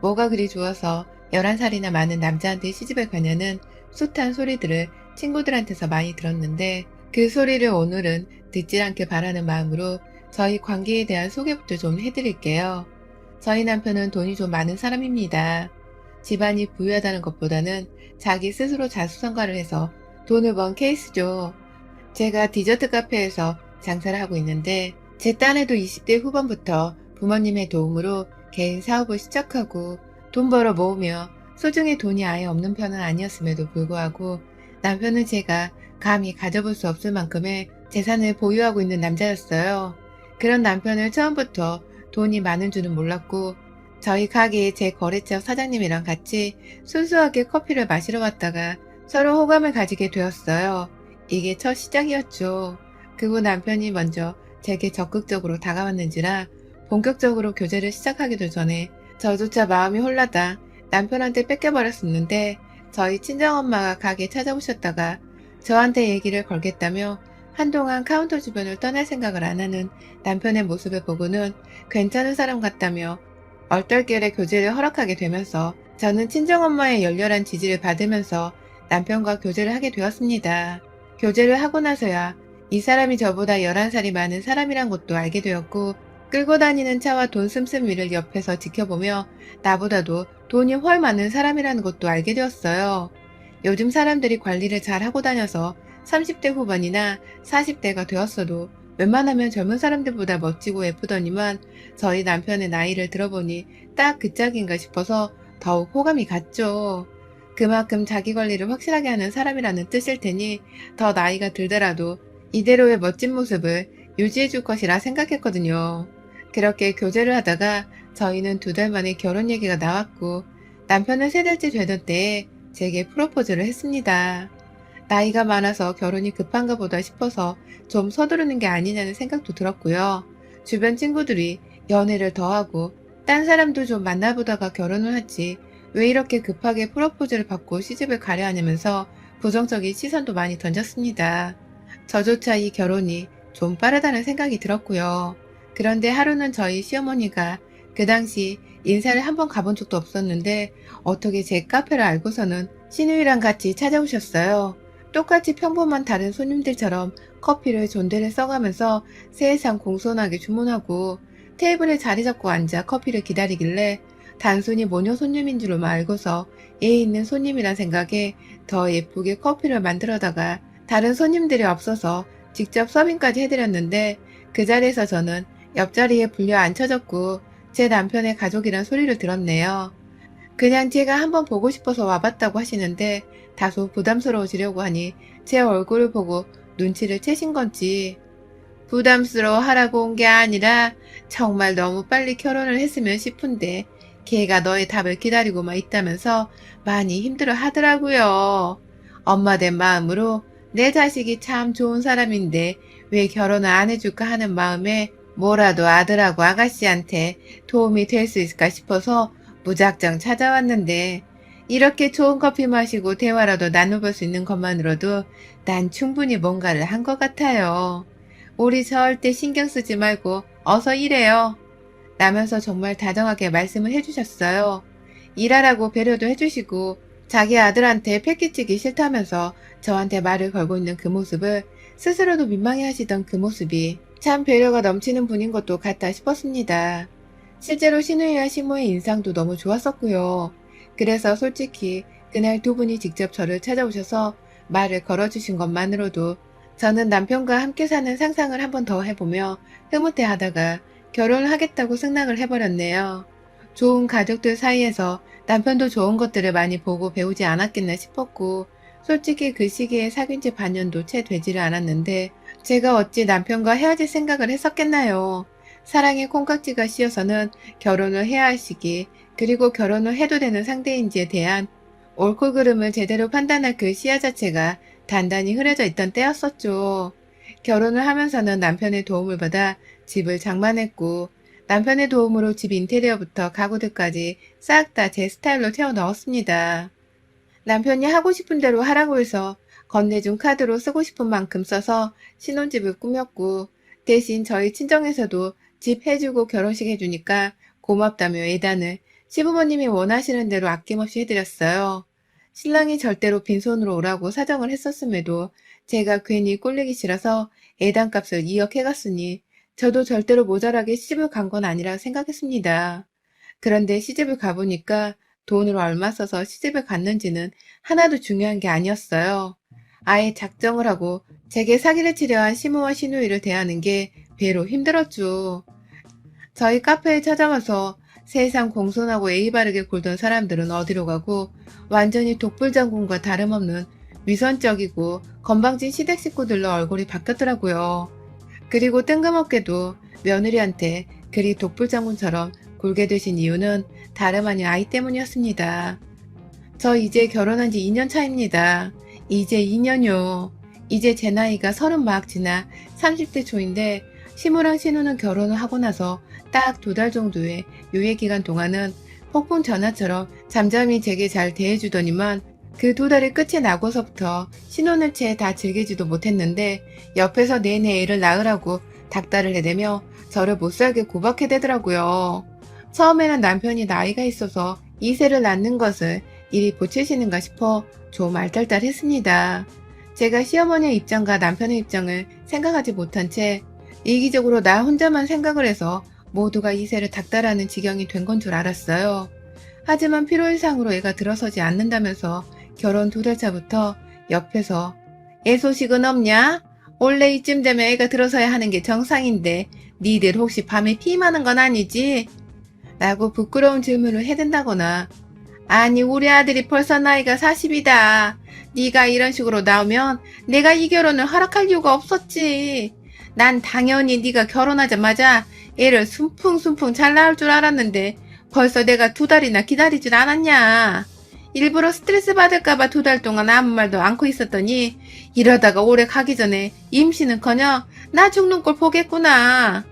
뭐가 그리 좋아서 11살이나 많은 남자한테 시집을 가냐는 숱한 소리들을 친구들한테서 많이 들었는데 그 소리를 오늘은 듣질 않길 바라는 마음으로 저희 관계에 대한 소개부터 좀 해드릴게요. 저희 남편은 돈이 좀 많은 사람입니다. 집안이 부유하다는 것보다는 자기 스스로 자수성가를 해서 돈을 번 케이스죠. 제가 디저트 카페에서 장사를 하고 있는데 제 딴에도 20대 후반부터 부모님의 도움으로 개인 사업을 시작하고 돈 벌어 모으며 소중히 돈이 아예 없는 편은 아니었음에도 불구하고 남편은 제가 감히 가져볼 수 없을 만큼의 재산을 보유하고 있는 남자였어요. 그런 남편을 처음부터 돈이 많은 줄은 몰랐고 저희 가게의 제 거래처 사장님이랑 같이 순수하게 커피를 마시러 왔다가 서로 호감을 가지게 되었어요. 이게 첫 시작이었죠. 그후 남편이 먼저 제게 적극적으로 다가왔는지라 본격적으로 교제를 시작하기도 전에 저조차 마음이 홀라다 남편한테 뺏겨버렸었는데 저희 친정엄마가 가게에 찾아오셨다가 저한테 얘기를 걸겠다며 한동안 카운터 주변을 떠날 생각을 안 하는 남편의 모습을 보고는 괜찮은 사람 같다며 얼떨결에 교제를 허락하게 되면서 저는 친정엄마의 열렬한 지지를 받으면서 남편과 교제를 하게 되었습니다. 교제를 하고 나서야 이 사람이 저보다 11살이 많은 사람이란 것도 알게 되었고 끌고 다니는 차와 돈 씀씀이를 옆에서 지켜보며 나보다도 돈이 훨 많은 사람이라는 것도 알게 되었어요. 요즘 사람들이 관리를 잘 하고 다녀서 30대 후반이나 40대가 되었어도 웬만하면 젊은 사람들보다 멋지고 예쁘더니만 저희 남편의 나이를 들어보니 딱 그 짝인가 싶어서 더욱 호감이 갔죠. 그만큼 자기 관리를 확실하게 하는 사람이라는 뜻일 테니 더 나이가 들더라도 이대로의 멋진 모습을 유지해 줄 것이라 생각했거든요. 그렇게 교제를 하다가 저희는 2달 만에 결혼 얘기가 나왔고 남편은 3달째 되던 때에 제게 프로포즈를 했습니다. 나이가 많아서 결혼이 급한가 보다 싶어서 좀 서두르는 게 아니냐는 생각도 들었고요. 주변 친구들이 연애를 더 하고 딴 사람도 좀 만나보다가 결혼을 하지 왜 이렇게 급하게 프로포즈를 받고 시집을 가려 하냐면서 부정적인 시선도 많이 던졌습니다. 저조차 이 결혼이 좀 빠르다는 생각이 들었고요. 그런데 하루는 저희 시어머니가 그 당시 인사를 한번 가본 적도 없었는데 어떻게 제 카페를 알고서는 신우이랑 같이 찾아오셨어요. 똑같이 평범한 다른 손님들처럼 커피를 존대를 써가면서 세상 공손하게 주문하고 테이블에 자리 잡고 앉아 커피를 기다리길래 단순히 모녀 손님인 줄로만 알고서 예의 있는 손님이란 생각에 더 예쁘게 커피를 만들어다가 다른 손님들이 없어서 직접 서빙까지 해드렸는데 그 자리에서 저는 옆자리에 불려 앉혀졌고 제 남편의 가족이란 소리를 들었네요. 그냥 제가 한번 보고 싶어서 와봤다고 하시는데 다소 부담스러워지려고 하니 제 얼굴을 보고 눈치를 채신 건지 부담스러워 하라고 온 게 아니라 정말 너무 빨리 결혼을 했으면 싶은데 걔가 너의 답을 기다리고만 있다면서 많이 힘들어 하더라고요. 엄마 된 마음으로 내 자식이 참 좋은 사람인데 왜 결혼을 안 해줄까 하는 마음에 뭐라도 아들하고 아가씨한테 도움이 될 수 있을까 싶어서 무작정 찾아왔는데 이렇게 좋은 커피 마시고 대화라도 나눠볼 수 있는 것만으로도 난 충분히 뭔가를 한 것 같아요. 우리 절대 신경 쓰지 말고 어서 일해요. 라면서 정말 다정하게 말씀을 해주셨어요. 일하라고 배려도 해주시고 자기 아들한테 패기치기 싫다면서 저한테 말을 걸고 있는 그 모습을 스스로도 민망해 하시던 그 모습이 참 배려가 넘치는 분인 것도 같다 싶었습니다. 실제로 신우이와 시모의 인상도 너무 좋았었고요. 그래서 솔직히 그날 두 분이 직접 저를 찾아오셔서 말을 걸어주신 것만으로도 저는 남편과 함께 사는 상상을 한 번 더 해보며 흐뭇해하다가 결혼을 하겠다고 승낙을 해버렸네요. 좋은 가족들 사이에서 남편도 좋은 것들을 많이 보고 배우지 않았겠나 싶었고 솔직히 그 시기에 사귄 지 반년도 채 되지를 않았는데 제가 어찌 남편과 헤어질 생각을 했었겠나요. 사랑의 콩깍지가 씌어서는 결혼을 해야 할 시기 그리고 결혼을 해도 되는 상대인지에 대한 옳고 그름을 제대로 판단할 그 시야 자체가 단단히 흐려져 있던 때였었죠. 결혼을 하면서는 남편의 도움을 받아 집을 장만했고 남편의 도움으로 집 인테리어부터 가구들까지 싹 다 제 스타일로 채워 넣었습니다. 남편이 하고 싶은 대로 하라고 해서 건네준 카드로 쓰고 싶은 만큼 써서 신혼집을 꾸몄고 대신 저희 친정에서도 집 해주고 결혼식 해주니까 고맙다며 예단을 시부모님이 원하시는 대로 아낌없이 해드렸어요. 신랑이 절대로 빈손으로 오라고 사정을 했었음에도 제가 괜히 꼴리기 싫어서 예단값을 2억 해갔으니 저도 절대로 모자라게 시집을 간 건 아니라 생각했습니다. 그런데 시집을 가보니까 돈을 얼마 써서 시집을 갔는지는 하나도 중요한 게 아니었어요. 아예 작정을 하고 제게 사기를 치려 한 시모와 시누이를 대하는 게 배로 힘들었죠. 저희 카페에 찾아와서 세상 공손하고 예의 바르게 굴던 사람들은 어디로 가고 완전히 독불장군과 다름없는 위선적이고 건방진 시댁 식구들로 얼굴이 바뀌었더라고요. 그리고 뜬금없게도 며느리한테 그리 독불장군처럼 굴게 되신 이유는 다름 아닌 아이 때문이었습니다. 저 이제 결혼한 지 2년 차입니다. 이제 2년요. 이제 제 나이가 30 막 지나 30대 초인데 시모랑 신우는 결혼을 하고 나서 딱 2달 정도의 유예기간 동안은 폭풍 전화처럼 잠잠히 제게 잘 대해주더니만 그 2달이 끝이 나고서부터 신혼을 채 다 즐기지도 못했는데 옆에서 내내 애를 낳으라고 닥달을 해대며 저를 못살게 구박해대더라고요. 처음에는 남편이 나이가 있어서 2세를 낳는 것을 이리 보채시는가 싶어 좀 알딸딸했습니다. 제가 시어머니의 입장과 남편의 입장을 생각하지 못한 채 이기적으로 나 혼자만 생각을 해서 모두가 2세를 닥달하는 지경이 된 건 줄 알았어요. 하지만 필요 이상으로 애가 들어서지 않는다면서 결혼 2달 차부터 옆에서 애 소식은 없냐? 원래 이쯤 되면 애가 들어서야 하는 게 정상인데 니들 혹시 밤에 피임하는 건 아니지? 라고 부끄러운 질문을 해댄다거나 아니 우리 아들이 벌써 나이가 40이다. 네가 이런 식으로 나오면 내가 이 결혼을 허락할 이유가 없었지. 난 당연히 네가 결혼하자마자 애를 순풍순풍 잘 낳을 줄 알았는데 벌써 내가 2달이나 기다리질 않았냐. 일부러 스트레스 받을까봐 2달 동안 아무 말도 않고 있었더니 이러다가 올해 가기 전에 임신은커녕 나 죽는 꼴 보겠구나.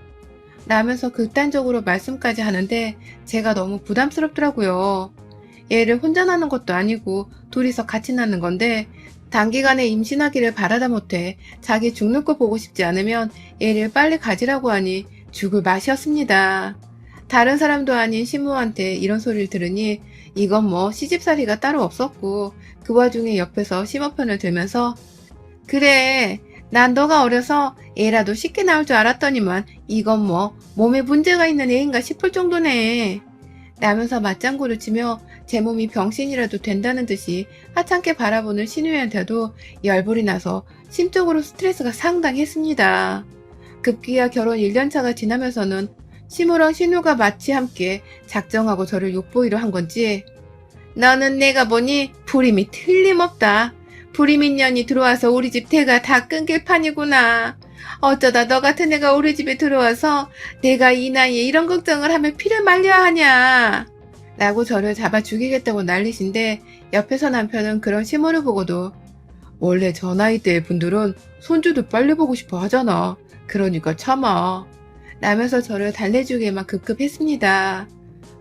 라면서 극단적으로 말씀까지 하는데 제가 너무 부담스럽더라고요. 애를 혼자 낳는 것도 아니고 둘이서 같이 낳는 건데 단기간에 임신하기를 바라다 못해 자기 죽는 거 보고 싶지 않으면 애를 빨리 가지라고 하니 죽을 맛이었습니다. 다른 사람도 아닌 시모한테 이런 소리를 들으니 이건 뭐 시집살이가 따로 없었고 그 와중에 옆에서 시모 편을 들면서 그래 난 너가 어려서 애라도 쉽게 나올 줄 알았더니만 이건 뭐 몸에 문제가 있는 애인가 싶을 정도네. 라면서 맞장구를 치며 제 몸이 병신이라도 된다는 듯이 하찮게 바라보는 신우이한테도 열불이 나서 심적으로 스트레스가 상당했습니다. 급기야 결혼 1년차가 지나면서는 시무랑 신우가 마치 함께 작정하고 저를 욕보이려 한 건지 너는 내가 보니 불임이 틀림없다. 불임인 년이 들어와서 우리 집 대가 다 끊길 판이구나. 어쩌다 너 같은 애가 우리 집에 들어와서 내가 이 나이에 이런 걱정을 하며 피를 말려야 하냐. 라고 저를 잡아 죽이겠다고 난리신데 옆에서 남편은 그런 시무를 보고도 원래 저 나이대의 분들은 손주도 빨리 보고 싶어 하잖아. 그러니까 참아. 라면서 저를 달래주기에만 급급했습니다.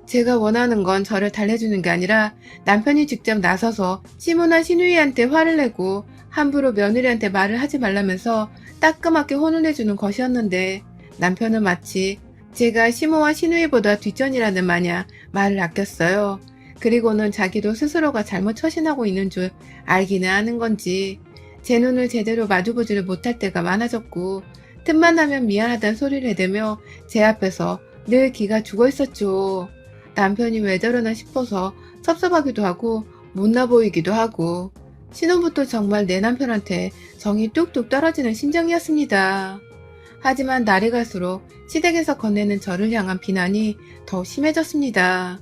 제가 원하는 건 저를 달래주는 게 아니라 남편이 직접 나서서 시모나 시누이한테 화를 내고 함부로 며느리한테 말을 하지 말라면서 따끔하게 혼을 내주는 것이었는데 남편은 마치 제가 시모와 시누이보다 뒷전이라는 마냥 말을 아꼈어요. 그리고는 자기도 스스로가 잘못 처신하고 있는 줄 알기는 아는 건지 제 눈을 제대로 마주보지를 못할 때가 많아졌고 틈만 나면 미안하다는 소리를 해대며 제 앞에서 늘 기가 죽어 있었죠. 남편이 왜 저러나 싶어서 섭섭하기도 하고 못나 보이기도 하고 신혼부터 정말 내 남편한테 정이 뚝뚝 떨어지는 심정이었습니다. 하지만 날이 갈수록 시댁에서 건네는 저를 향한 비난이 더 심해졌습니다.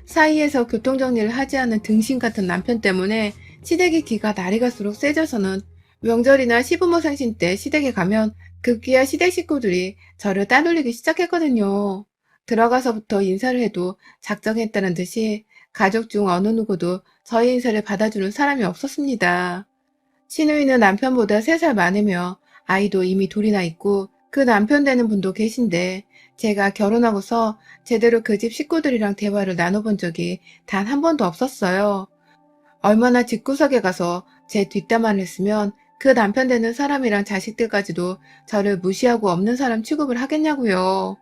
사이에서 교통정리를 하지 않은 등신 같은 남편 때문에 시댁의 기가 날이 갈수록 세져서는 명절이나 시부모 생신 때 시댁에 가면 급기야 시댁 식구들이 저를 따돌리기 시작했거든요. 들어가서부터 인사를 해도 작정했다는 듯이 가족 중 어느 누구도 저의 인사를 받아주는 사람이 없었습니다. 시누이는 남편보다 3살 많으며 아이도 이미 둘이나 있고 그 남편 되는 분도 계신데 제가 결혼하고서 제대로 그 집 식구들이랑 대화를 나눠본 적이 단 한 번도 없었어요. 얼마나 집구석에 가서 제 뒷담화를 했으면 그 남편 되는 사람이랑 자식들까지도 저를 무시하고 없는 사람 취급을 하겠냐고요.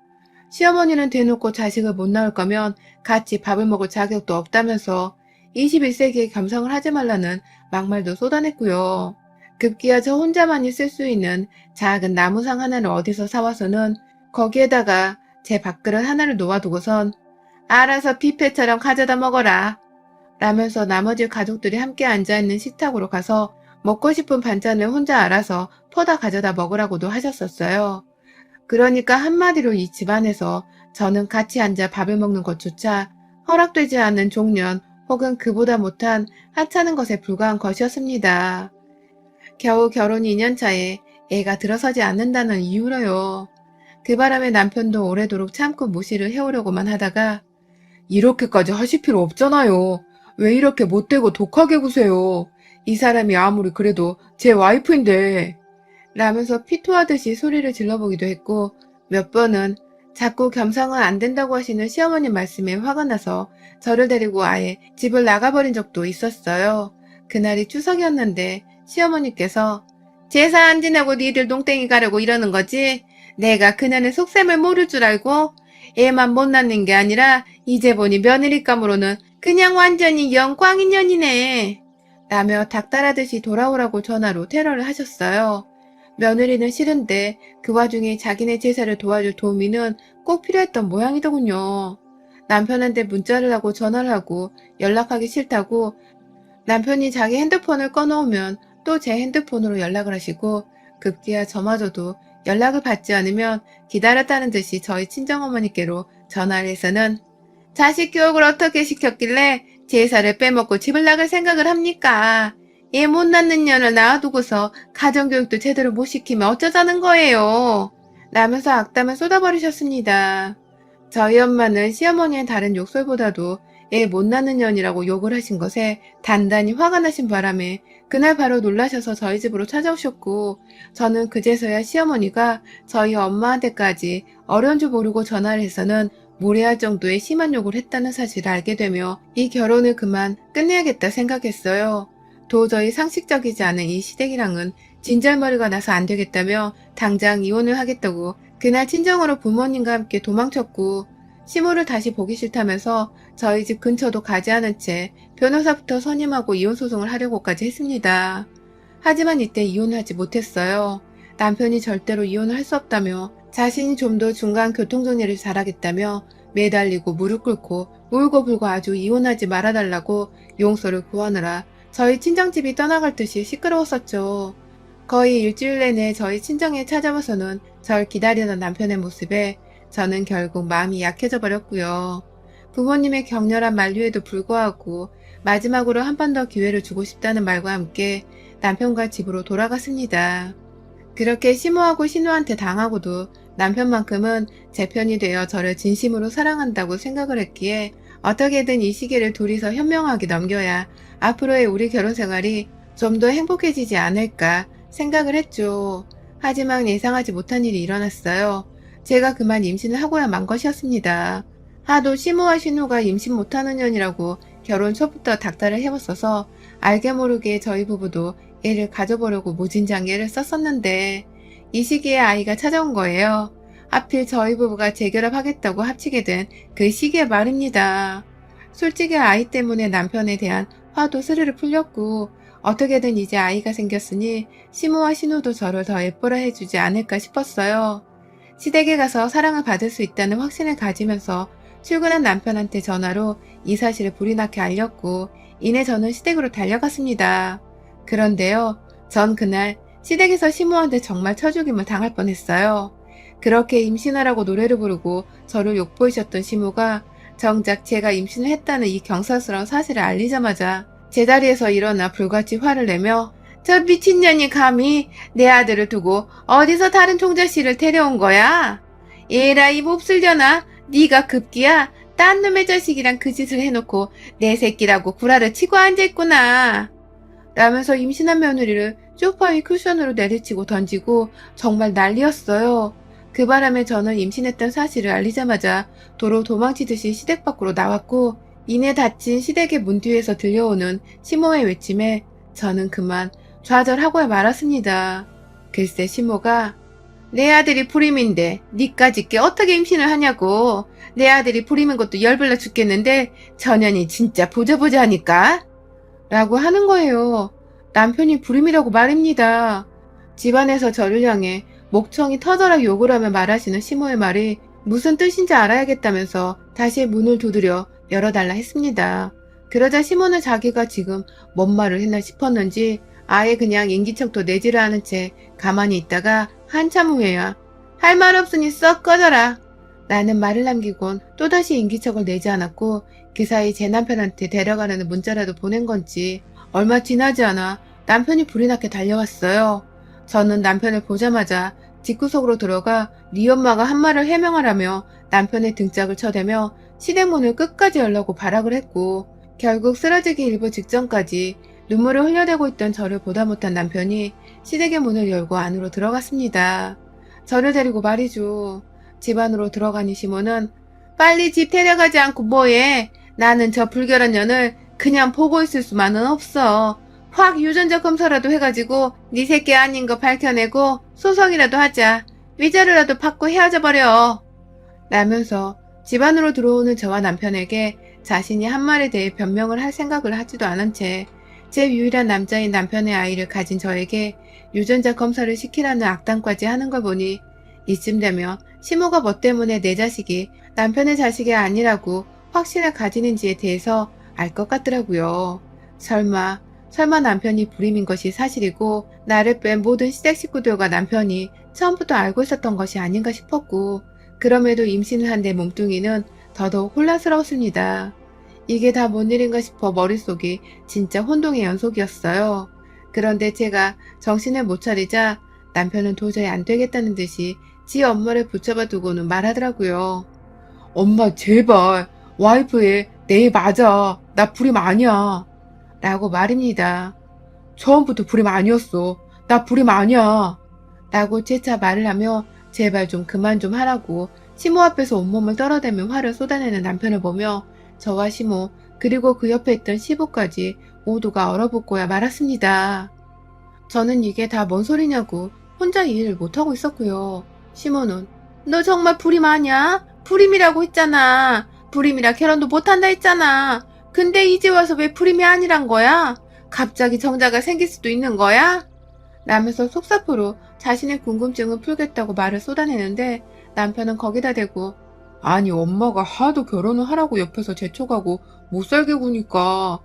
시어머니는 대놓고 자식을 못 낳을 거면 같이 밥을 먹을 자격도 없다면서 21세기에 겸상을 하지 말라는 막말도 쏟아냈고요. 급기야 저 혼자만이 쓸 수 있는 작은 나무상 하나를 어디서 사와서는 거기에다가 제 밥그릇 하나를 놓아두고선 알아서 뷔페처럼 가져다 먹어라 라면서 나머지 가족들이 함께 앉아있는 식탁으로 가서 먹고 싶은 반찬을 혼자 알아서 퍼다 가져다 먹으라고도 하셨었어요. 그러니까 한마디로 이 집안에서 저는 같이 앉아 밥을 먹는 것조차 허락되지 않는 종년 혹은 그보다 못한 하찮은 것에 불과한 것이었습니다. 겨우 결혼 2년 차에 애가 들어서지 않는다는 이유로요. 그 바람에 남편도 오래도록 참고 무시를 해오려고만 하다가 이렇게까지 하실 필요 없잖아요. 왜 이렇게 못되고 독하게 구세요. 이 사람이 아무리 그래도 제 와이프인데 라면서 피토하듯이 소리를 질러보기도 했고 몇 번은 자꾸 겸상은 안 된다고 하시는 시어머니 말씀에 화가 나서 저를 데리고 아예 집을 나가버린 적도 있었어요. 그날이 추석이었는데 시어머니께서 제사 안 지내고 니들 농땡이 가려고 이러는 거지? 내가 그년의 속셈을 모를 줄 알고 애만 못 낳는 게 아니라 이제 보니 며느리감으로는 그냥 완전히 영광인년이네 라며 닭달하듯이 돌아오라고 전화로 테러를 하셨어요. 며느리는 싫은데 그 와중에 자기네 제사를 도와줄 도우미는 꼭 필요했던 모양이더군요. 남편한테 문자를 하고 전화를 하고 연락하기 싫다고 남편이 자기 핸드폰을 꺼놓으면 또 제 핸드폰으로 연락을 하시고 급기야 저마저도 연락을 받지 않으면 기다렸다는 듯이 저희 친정어머니께로 전화를 해서는 자식 교육을 어떻게 시켰길래 제사를 빼먹고 집을 나갈 생각을 합니까? 애 못 낳는 년을 낳아두고서 가정교육도 제대로 못 시키면 어쩌자는 거예요. 라면서 악담을 쏟아버리셨습니다. 저희 엄마는 시어머니의 다른 욕설보다도 애 못 낳는 년이라고 욕을 하신 것에 단단히 화가 나신 바람에 그날 바로 놀라셔서 저희 집으로 찾아오셨고 저는 그제서야 시어머니가 저희 엄마한테까지 어려운 줄 모르고 전화를 해서는 무례할 정도의 심한 욕을 했다는 사실을 알게 되며 이 결혼을 그만 끝내야겠다 생각했어요. 도저히 상식적이지 않은 이 시댁이랑은 진절머리가 나서 안 되겠다며 당장 이혼을 하겠다고 그날 친정으로 부모님과 함께 도망쳤고 시모를 다시 보기 싫다면서 저희 집 근처도 가지 않은 채 변호사부터 선임하고 이혼 소송을 하려고까지 했습니다. 하지만 이때 이혼하지 못했어요. 남편이 절대로 이혼을 할 수 없다며 자신이 좀 더 중간 교통정리를 잘하겠다며 매달리고 무릎 꿇고 울고불고 아주 이혼하지 말아달라고 용서를 구하느라 저희 친정집이 떠나갈 듯이 시끄러웠었죠. 거의 일주일 내내 저희 친정에 찾아와서는 절 기다리던 남편의 모습에 저는 결국 마음이 약해져 버렸고요. 부모님의 격렬한 만류에도 불구하고 마지막으로 한 번 더 기회를 주고 싶다는 말과 함께 남편과 집으로 돌아갔습니다. 그렇게 시모하고 신우한테 당하고도 남편만큼은 제 편이 되어 저를 진심으로 사랑한다고 생각을 했기에 어떻게든 이 시기를 둘이서 현명하게 넘겨야 앞으로의 우리 결혼 생활이 좀 더 행복해지지 않을까 생각을 했죠. 하지만 예상하지 못한 일이 일어났어요. 제가 그만 임신을 하고야 만 것이었습니다. 하도 시모와 신우가 임신 못하는 년이라고 결혼 초부터 닥달을 해왔어서 알게 모르게 저희 부부도 애를 가져보려고 무진장 애를 썼었는데 이 시기에 아이가 찾아온 거예요. 하필 저희 부부가 재결합하겠다고 합치게 된 그 시기에 말입니다. 솔직히 아이 때문에 남편에 대한 화도 스르르 풀렸고 어떻게든 이제 아이가 생겼으니 시모와 신우도 저를 더 예뻐라 해주지 않을까 싶었어요. 시댁에 가서 사랑을 받을 수 있다는 확신을 가지면서 출근한 남편한테 전화로 이 사실을 불이 나게 알렸고 이내 저는 시댁으로 달려갔습니다. 그런데요, 전 그날 시댁에서 시모한테 정말 쳐죽임을 당할 뻔했어요. 그렇게 임신하라고 노래를 부르고 저를 욕보이셨던 시모가 정작 제가 임신을 했다는 이 경솔스러운 사실을 알리자마자 제자리에서 일어나 불같이 화를 내며 저 미친년이 감히 내 아들을 두고 어디서 다른 총자씨를 데려온 거야? 얘라 이 몹쓸려나 네가 급기야 딴 놈의 자식이랑 그 짓을 해놓고 내 새끼라고 구라를 치고 앉아있구나. 라면서 임신한 며느리를 소파 위 쿠션으로 내리치고 던지고 정말 난리였어요. 그 바람에 저는 임신했던 사실을 알리자마자 도로 도망치듯이 시댁 밖으로 나왔고 이내 닫힌 시댁의 문 뒤에서 들려오는 시모의 외침에 저는 그만 좌절하고야 말았습니다. 글쎄 시모가 내 아들이 불임인데 니까짓게 어떻게 임신을 하냐고. 내 아들이 불임인 것도 열불나 죽겠는데 전현이 진짜 보자 하니까 라고 하는 거예요. 남편이 불임이라고 말입니다. 집안에서 저를 향해 목청이 터져라 욕을 하며 말하시는 시모의 말이 무슨 뜻인지 알아야겠다면서 다시 문을 두드려 열어달라 했습니다. 그러자 시모는 자기가 지금 뭔 말을 했나 싶었는지 아예 그냥 인기척도 내지를 않은 채 가만히 있다가 한참 후에야 할 말 없으니 썩 꺼져라 라는 말을 남기곤 또다시 인기척을 내지 않았고 그 사이 제 남편한테 데려가라는 문자라도 보낸 건지 얼마 지나지 않아 남편이 불이 나게 달려왔어요. 저는 남편을 보자마자 집구석으로 들어가 네 엄마가 한 말을 해명하라며 남편의 등짝을 쳐대며 시댁문을 끝까지 열라고 발악을 했고 결국 쓰러지기 일보 직전까지 눈물을 흘려대고 있던 저를 보다 못한 남편이 시댁의 문을 열고 안으로 들어갔습니다. 저를 데리고 말이죠. 집 안으로 들어가니 시모는 빨리 집 데려가지 않고 뭐해. 나는 저 불결한 년을 그냥 보고 있을 수만은 없어. 확 유전자 검사라도 해가지고 네 새끼 아닌 거 밝혀내고 소송이라도 하자. 위자료라도 받고 헤어져버려. 라면서 집 안으로 들어오는 저와 남편에게 자신이 한 말에 대해 변명을 할 생각을 하지도 않은 채 제 유일한 남자인 남편의 아이를 가진 저에게 유전자 검사를 시키라는 악담까지 하는 걸 보니 이쯤 되면 시모가 뭐 때문에 내 자식이 남편의 자식이 아니라고 확신을 가지는지에 대해서 알 것 같더라고요. 설마 남편이 불임인 것이 사실이고 나를 뺀 모든 시댁 식구들과 남편이 처음부터 알고 있었던 것이 아닌가 싶었고 그럼에도 임신을 한 내 몸뚱이는 더더욱 혼란스러웠습니다. 이게 다 뭔 일인가 싶어 머릿속이 진짜 혼동의 연속이었어요. 그런데 제가 정신을 못 차리자 남편은 도저히 안 되겠다는 듯이 지 엄마를 붙잡아 두고는 말하더라고요. 엄마 제발 와이프의 내 맞아. 나 불임 아니야. 라고 말입니다. 처음부터 불임 아니었어. 나 불임 아니야. 라고 재차 말을 하며 제발 좀 그만 좀 하라고 시모 앞에서 온몸을 떨어대며 화를 쏟아내는 남편을 보며 저와 시모 그리고 그 옆에 있던 시부까지 모두가 얼어붙고야 말았습니다. 저는 이게 다 뭔 소리냐고 혼자 이해를 못하고 있었고요. 시모는 너 정말 불임 아니야? 불임이라고 했잖아. 불임이라 결혼도 못한다 했잖아. 근데 이제 와서 왜 불임이 아니란 거야? 갑자기 정자가 생길 수도 있는 거야? 라면서 속사포로 자신의 궁금증을 풀겠다고 말을 쏟아내는데 남편은 거기다 대고 아니 엄마가 하도 결혼을 하라고 옆에서 재촉하고 못 살게 구니까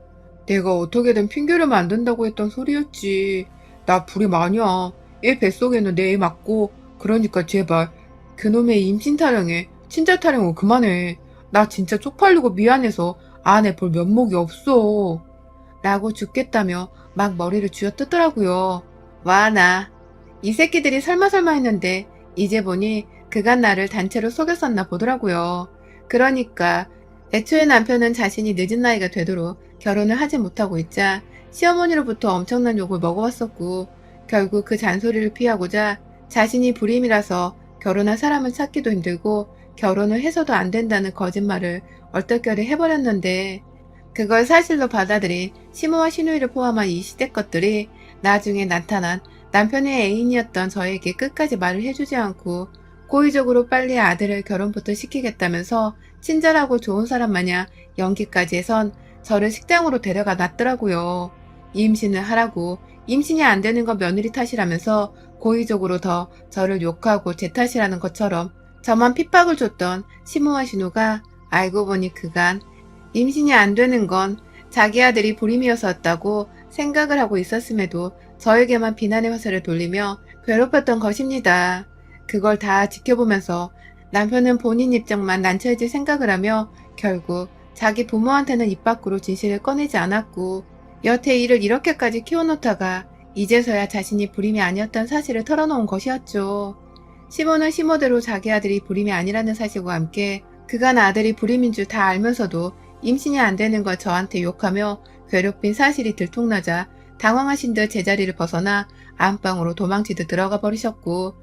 내가 어떻게든 핑계를 만든다고 했던 소리였지. 나 불임 아니야. 얘 뱃속에는 내 애 맞고 그러니까 제발 그놈의 임신 타령에 친자 타령은 그만해. 나 진짜 쪽팔리고 미안해서 안에 볼 면목이 없어. 라고 죽겠다며 막 머리를 쥐어뜯더라고요. 와, 이 새끼들이 설마 했는데 이제 보니 그간 나를 단체로 속였었나 보더라고요. 그러니까 애초에 남편은 자신이 늦은 나이가 되도록 결혼을 하지 못하고 있자 시어머니로부터 엄청난 욕을 먹어왔었고 결국 그 잔소리를 피하고자 자신이 불임이라서 결혼할 사람을 찾기도 힘들고 결혼을 해서도 안 된다는 거짓말을 얼떨결에 해버렸는데 그걸 사실로 받아들인 시모와 시누이를 포함한 이 시댁 것들이 나중에 나타난 남편의 애인이었던 저에게 끝까지 말을 해주지 않고 고의적으로 빨리 아들을 결혼부터 시키겠다면서 친절하고 좋은 사람 마냥 연기까지 해선 저를 식당으로 데려가 놨더라고요. 임신을 하라고 임신이 안 되는 건 며느리 탓이라면서 고의적으로 더 저를 욕하고 제 탓이라는 것처럼 저만 핍박을 줬던 시모와 신우가 알고 보니 그간 임신이 안 되는 건 자기 아들이 불임이었었다고 생각을 하고 있었음에도 저에게만 비난의 화살을 돌리며 괴롭혔던 것입니다. 그걸 다 지켜보면서 남편은 본인 입장만 난처해질 생각을 하며 결국 자기 부모한테는 입 밖으로 진실을 꺼내지 않았고 여태 이를 이렇게까지 키워놓다가 이제서야 자신이 불임이 아니었던 사실을 털어놓은 것이었죠. 시모는 시모대로 자기 아들이 불임이 아니라는 사실과 함께 그간 아들이 불임인 줄 다 알면서도 임신이 안 되는 걸 저한테 욕하며 괴롭힌 사실이 들통나자 당황하신 듯 제자리를 벗어나 안방으로 도망치듯 들어가 버리셨고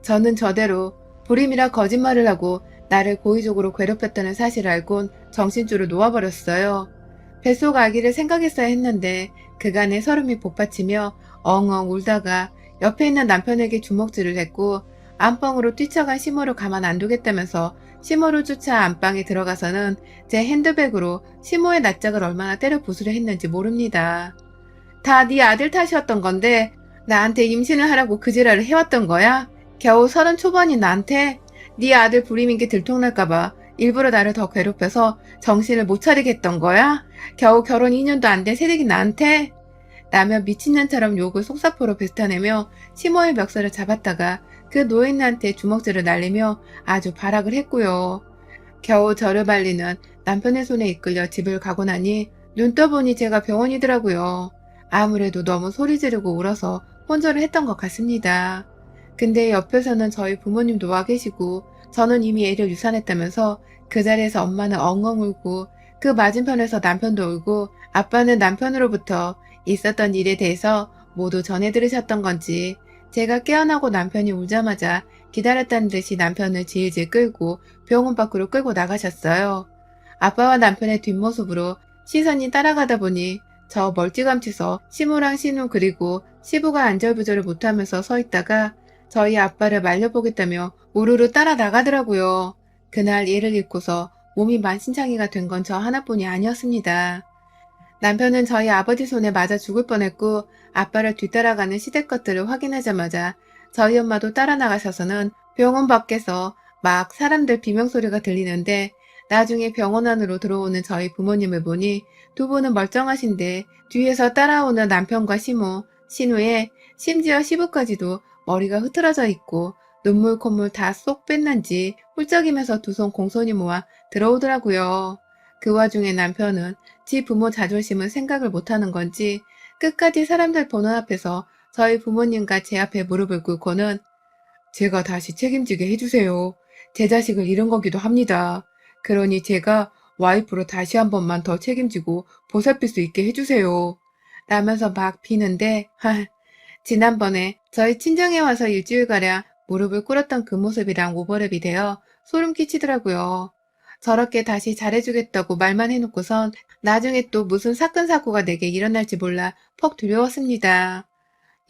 저는 저대로 불임이라 거짓말을 하고 나를 고의적으로 괴롭혔다는 사실을 알곤 정신줄을 놓아버렸어요. 뱃속 아기를 생각했어야 했는데 그간의 서름이 복받치며 엉엉 울다가 옆에 있는 남편에게 주먹질을 했고 안방으로 뛰쳐간 시모를 가만 안 두겠다면서 시모를 쫓아 안방에 들어가서는 제 핸드백으로 시모의 낯짝을 얼마나 때려 부수려 했는지 모릅니다. 다 네 아들 탓이었던 건데 나한테 임신을 하라고 그 지랄을 해왔던 거야? 겨우 30 초반인 나한테? 네 아들 불임인 게 들통날까봐 일부러 나를 더 괴롭혀서 정신을 못 차리게 했던 거야? 겨우 결혼 2년도 안 된 새내기 나한테? 라며 미친년처럼 욕을 속사포로 뱉어내며 시모의 멱살을 잡았다가 그 노인네한테 주먹질을 날리며 아주 발악을 했고요. 겨우 저를 말리는 남편의 손에 이끌려 집을 가고 나니 눈 떠보니 제가 병원이더라고요. 아무래도 너무 소리 지르고 울어서 혼절을 했던 것 같습니다. 근데 옆에서는 저희 부모님도 와 계시고 저는 이미 애를 유산했다면서 그 자리에서 엄마는 엉엉 울고 그 맞은편에서 남편도 울고 아빠는 남편으로부터 있었던 일에 대해서 모두 전해 들으셨던 건지 제가 깨어나고 남편이 울자마자 기다렸다는 듯이 남편을 질질 끌고 병원 밖으로 끌고 나가셨어요. 아빠와 남편의 뒷모습으로 시선이 따라가다 보니 저 멀찌감치서 시모랑 신우 그리고 시부가 안절부절을 못하면서 서 있다가 저희 아빠를 말려보겠다며 우르르 따라 나가더라고요. 그날 얘를 잃고서 몸이 만신창이가 된 건 저 하나뿐이 아니었습니다. 남편은 저희 아버지 손에 맞아 죽을 뻔했고 아빠를 뒤따라가는 시댁 것들을 확인하자마자 저희 엄마도 따라 나가셔서는 병원 밖에서 막 사람들 비명소리가 들리는데 나중에 병원 안으로 들어오는 저희 부모님을 보니 두 분은 멀쩡하신데 뒤에서 따라오는 남편과 시모, 신우에 심지어 시부까지도 머리가 흐트러져 있고 눈물 콧물 다 쏙 뺐는지 훌쩍이면서 두 손 공손히 모아 들어오더라고요. 그 와중에 남편은 지 부모 자존심은 생각을 못하는 건지 끝까지 사람들 보는 앞에서 저희 부모님과 제 앞에 무릎을 꿇고는 제가 다시 책임지게 해주세요. 제 자식을 잃은 거기도 합니다. 그러니 제가 와이프로 다시 한 번만 더 책임지고 보살필 수 있게 해주세요. 라면서 막 비는데 지난번에 저희 친정에 와서 일주일가량 무릎을 꿇었던 그 모습이랑 오버랩이 되어 소름 끼치더라고요. 저렇게 다시 잘해주겠다고 말만 해놓고선 나중에 또 무슨 사건 사고가 내게 일어날지 몰라 퍽 두려웠습니다.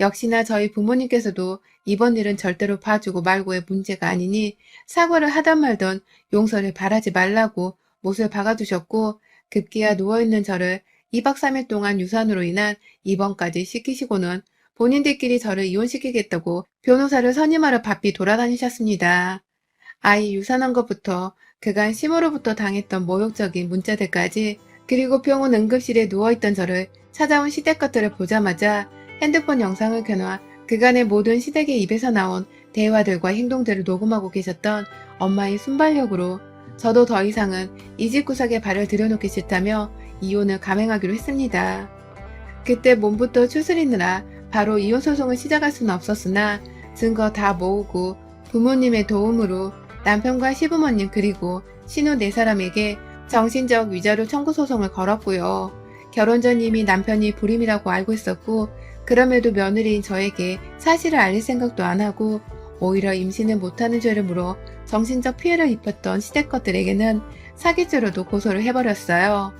역시나 저희 부모님께서도 이번 일은 절대로 봐주고 말고의 문제가 아니니 사과를 하던 말던 용서를 바라지 말라고 못을 박아두셨고, 급기야 누워있는 저를 2박 3일 동안 유산으로 인한 입원까지 시키시고는 본인들끼리 저를 이혼시키겠다고 변호사를 선임하러 바삐 돌아다니셨습니다. 아이 유산한 것부터 그간 시모로부터 당했던 모욕적인 문자들까지, 그리고 병원 응급실에 누워있던 저를 찾아온 시댁 것들을 보자마자 핸드폰 영상을 켜놔 그간의 모든 시댁의 입에서 나온 대화들과 행동들을 녹음하고 계셨던 엄마의 순발력으로 저도 더 이상은 이 집 구석에 발을 들여놓기 싫다며 이혼을 감행하기로 했습니다. 그때 몸부터 추스리느라 바로 이혼 소송을 시작할 수는 없었으나 증거 다 모으고 부모님의 도움으로 남편과 시부모님 그리고 신우 4사람에게 정신적 위자료 청구 소송을 걸었고요. 결혼 전 이미 남편이 불임이라고 알고 있었고, 그럼에도 며느리인 저에게 사실을 알릴 생각도 안 하고 오히려 임신을 못하는 죄를 물어 정신적 피해를 입혔던 시댁 것들에게는 사기죄로도 고소를 해버렸어요.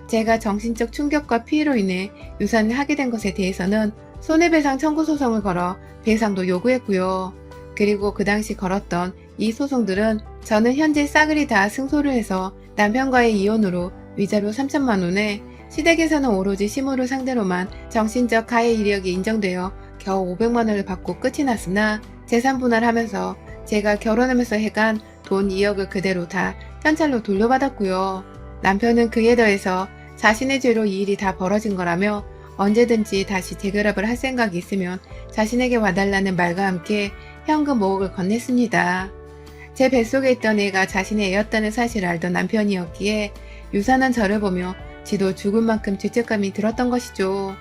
제가 정신적 충격과 피해로 인해 유산을 하게 된 것에 대해서는 손해배상 청구 소송을 걸어 배상도 요구했고요. 그리고 그 당시 걸었던 이 소송들은 저는 현재 싸그리 다 승소를 해서 남편과의 이혼으로 위자료 3천만 원에, 시댁에서는 오로지 시모를 상대로만 정신적 가해 이력이 인정되어 겨우 500만 원을 받고 끝이 났으나, 재산 분할하면서 제가 결혼하면서 해간 돈 2억을 그대로 다 현찰로 돌려받았고요. 남편은 그에 더해서 자신의 죄로 이 일이 다 벌어진 거라며 언제든지 다시 재결합을 할 생각이 있으면 자신에게 와달라는 말과 함께 현금 5억을 건넸습니다. 제 뱃속에 있던 애가 자신의 애였다는 사실을 알던 남편이었기에 유산한 저를 보며 지도 죽을 만큼 죄책감이 들었던 것이죠.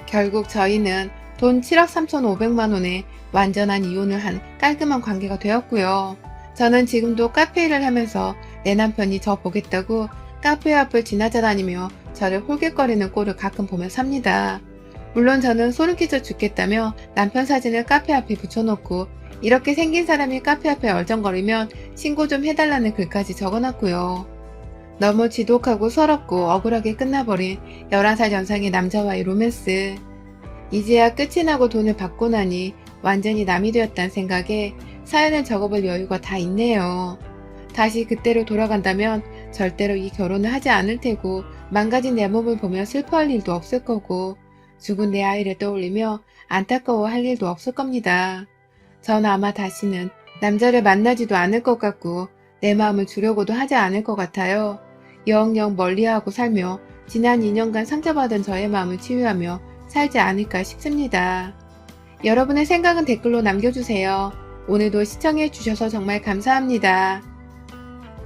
결국 저희는 돈 7억 3,500만 원에 완전한 이혼을 한 깔끔한 관계가 되었고요. 저는 지금도 카페 일을 하면서 내 남편이 저 보겠다고 카페 앞을 지나다니며 저를 홀깃거리는 꼴을 가끔 보며 삽니다. 물론 저는 소름 끼쳐 죽겠다며 남편 사진을 카페 앞에 붙여놓고 이렇게 생긴 사람이 카페 앞에 얼쩡거리면 신고 좀 해달라는 글까지 적어놨고요. 너무 지독하고 서럽고 억울하게 끝나버린 11살 연상의 남자와의 로맨스. 이제야 끝이 나고 돈을 받고 나니 완전히 남이 되었다는 생각에 사연을 적어볼 여유가 다 있네요. 다시 그때로 돌아간다면 절대로 이 결혼을 하지 않을 테고, 망가진 내 몸을 보며 슬퍼할 일도 없을 거고, 죽은 내 아이를 떠올리며 안타까워할 일도 없을 겁니다. 전 아마 다시는 남자를 만나지도 않을 것 같고 내 마음을 주려고도 하지 않을 것 같아요. 영영 멀리하고 살며 지난 2년간 상처받은 저의 마음을 치유하며 살지 않을까 싶습니다. 여러분의 생각은 댓글로 남겨주세요. 오늘도 시청해주셔서 정말 감사합니다.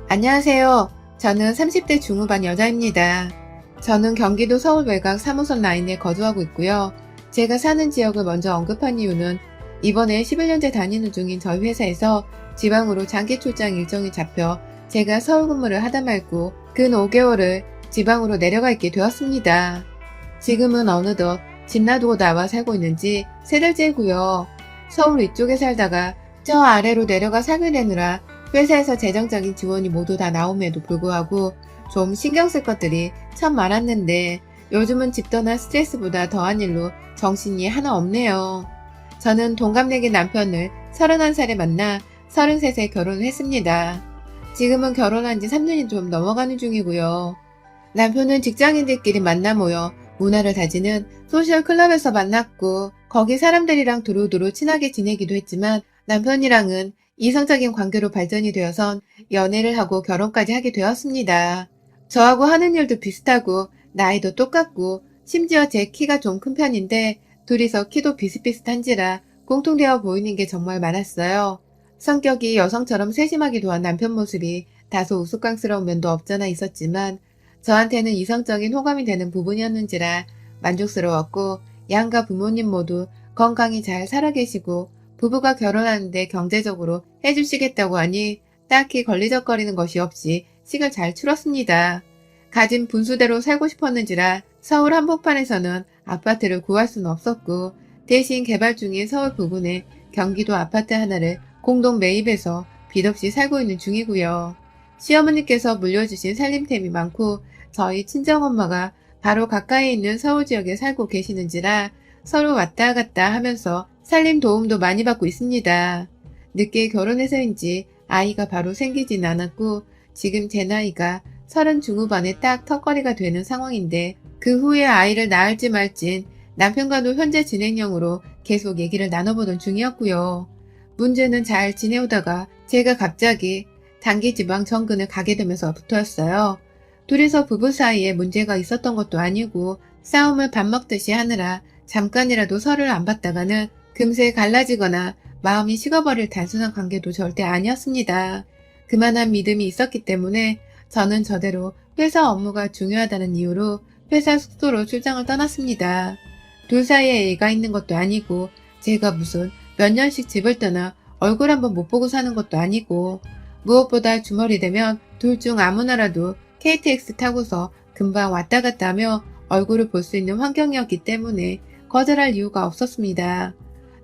안녕하세요. 저는 30대 중후반 여자입니다. 저는 경기도 서울 외곽 3호선 라인에 거주하고 있고요. 제가 사는 지역을 먼저 언급한 이유는 이번에 11년째 다니는 중인 저희 회사에서 지방으로 장기 출장 일정이 잡혀 제가 서울 근무를 하다 말고 근 5개월을 지방으로 내려가 있게 되었습니다. 지금은 어느덧 집 놔두고 나와 살고 있는지 3달째고요. 서울 위쪽에 살다가 저 아래로 내려가 살게 되느라 회사에서 재정적인 지원이 모두 다 나옴에도 불구하고 좀 신경 쓸 것들이 참 많았는데 요즘은 집 떠나 스트레스보다 더한 일로 정신이 하나 없네요. 저는 동갑내기 남편을 31살에 만나 33세 결혼을 했습니다. 지금은 결혼한 지 3년이 좀 넘어가는 중이고요. 남편은 직장인들끼리 만나 모여 문화를 다지는 소셜 클럽에서 만났고 거기 사람들이랑 두루두루 친하게 지내기도 했지만 남편이랑은 이성적인 관계로 발전이 되어선 연애를 하고 결혼까지 하게 되었습니다. 저하고 하는 일도 비슷하고 나이도 똑같고 심지어 제 키가 좀 큰 편인데 둘이서 키도 비슷비슷한지라 공통되어 보이는 게 정말 많았어요. 성격이 여성처럼 세심하기도 한 남편 모습이 다소 우스꽝스러운 면도 없잖아 있었지만 저한테는 이성적인 호감이 되는 부분이었는지라 만족스러웠고 양가 부모님 모두 건강히 잘 살아계시고 부부가 결혼하는데 경제적으로 해주시겠다고 하니 딱히 걸리적거리는 것이 없이 식을 잘 추렸습니다. 가진 분수대로 살고 싶었는지라 서울 한복판에서는 아파트를 구할 수는 없었고 대신 개발 중인 서울 부근에 경기도 아파트 하나를 공동 매입해서 빚 없이 살고 있는 중이고요. 시어머니께서 물려주신 살림템이 많고 저희 친정엄마가 바로 가까이 있는 서울 지역에 살고 계시는지라 서로 왔다 갔다 하면서 살림 도움도 많이 받고 있습니다. 늦게 결혼해서인지 아이가 바로 생기진 않았고 지금 제 나이가 30 중후반에 딱 턱걸이가 되는 상황인데 그 후에 아이를 낳을지 말진 남편과도 현재 진행형으로 계속 얘기를 나눠보던 중이었고요. 문제는 잘 지내오다가 제가 갑자기 단기지방 정근을 가게 되면서부터였어요. 둘이서 부부 사이에 문제가 있었던 것도 아니고 싸움을 밥 먹듯이 하느라 잠깐이라도 설을 안 봤다가는 금세 갈라지거나 마음이 식어버릴 단순한 관계도 절대 아니었습니다. 그만한 믿음이 있었기 때문에 저는 저대로 회사 업무가 중요하다는 이유로 회사 숙소로 출장을 떠났습니다. 둘 사이에 애가 있는 것도 아니고 제가 무슨 몇 년씩 집을 떠나 얼굴 한번 못 보고 사는 것도 아니고 무엇보다 주말이 되면 둘 중 아무나라도 KTX 타고서 금방 왔다 갔다 하며 얼굴을 볼 수 있는 환경이었기 때문에 거절할 이유가 없었습니다.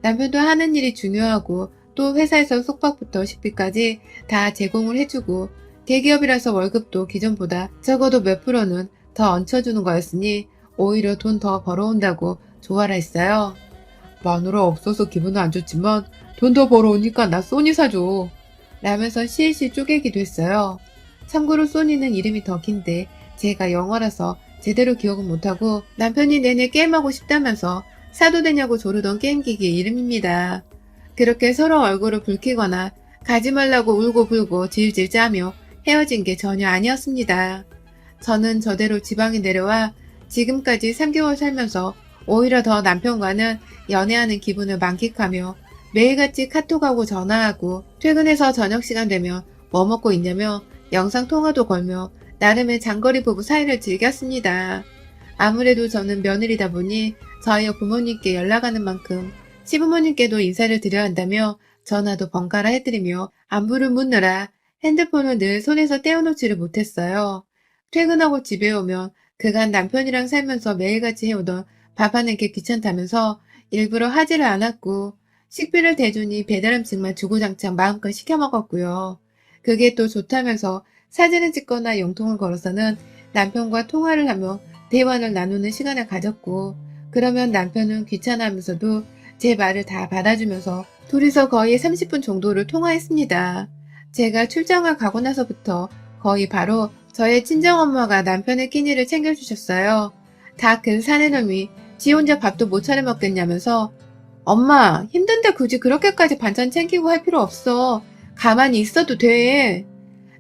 남편도 하는 일이 중요하고 또 회사에서 숙박부터 식비까지 다 제공을 해주고 대기업이라서 월급도 기존보다 적어도 몇 프로는 더 얹혀주는 거였으니 오히려 돈 더 벌어온다고 조화라 했어요. 마누라 없어서 기분은 안 좋지만 돈 더 벌어오니까 나 소니 사줘. 라면서 실실 쪼개기도 했어요. 참고로 소니는 이름이 더 긴데 제가 영어라서 제대로 기억은 못하고 남편이 내내 게임하고 싶다면서 사도 되냐고 조르던 게임기기 이름입니다. 그렇게 서로 얼굴을 붉히거나 가지 말라고 울고 불고 질질 짜며 헤어진 게 전혀 아니었습니다. 저는 저대로 지방에 내려와 지금까지 3개월 살면서 오히려 더 남편과는 연애하는 기분을 만끽하며 매일같이 카톡하고 전화하고 퇴근해서 저녁 시간 되면 뭐 먹고 있냐며 영상통화도 걸며 나름의 장거리 부부 사이를 즐겼습니다. 아무래도 저는 며느리다 보니 저희 부모님께 연락하는 만큼 시부모님께도 인사를 드려야 한다며 전화도 번갈아 해드리며 안부를 묻느라 핸드폰을 늘 손에서 떼어놓지를 못했어요. 퇴근하고 집에 오면 그간 남편이랑 살면서 매일같이 해오던 밥하는 게 귀찮다면서 일부러 하지를 않았고 식비를 대주니 배달음식만 주구장창 마음껏 시켜 먹었고요. 그게 또 좋다면서 사진을 찍거나 영통을 걸어서는 남편과 통화를 하며 대화를 나누는 시간을 가졌고 그러면 남편은 귀찮아하면서도 제 말을 다 받아주면서 둘이서 거의 30분 정도를 통화했습니다. 제가 출장을 가고 나서부터 거의 바로 저의 친정엄마가 남편의 끼니를 챙겨주셨어요. 다 큰 사내놈이 지 혼자 밥도 못 차려 먹겠냐면서 엄마 힘든데 굳이 그렇게까지 반찬 챙기고 할 필요 없어. 가만히 있어도 돼.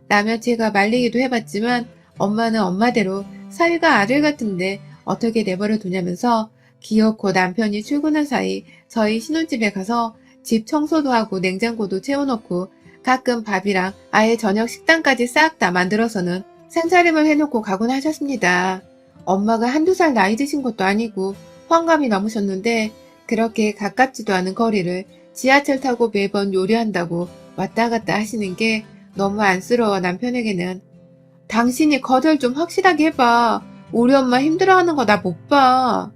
라며 제가 말리기도 해봤지만 엄마는 엄마대로 사위가 아들 같은데 어떻게 내버려 두냐면서 기어코 남편이 출근한 사이 저희 신혼집에 가서 집 청소도 하고 냉장고도 채워놓고 가끔 밥이랑 아예 저녁 식단까지 싹 다 만들어서는 상차림을 해놓고 가곤 하셨습니다. 엄마가 한두 살 나이 드신 것도 아니고 환갑이 넘으셨는데 그렇게 가깝지도 않은 거리를 지하철 타고 매번 요리한다고 왔다 갔다 하시는 게 너무 안쓰러워 남편에게는. 당신이 거절 좀 확실하게 해봐. 우리 엄마 힘들어하는 거 나 못 봐.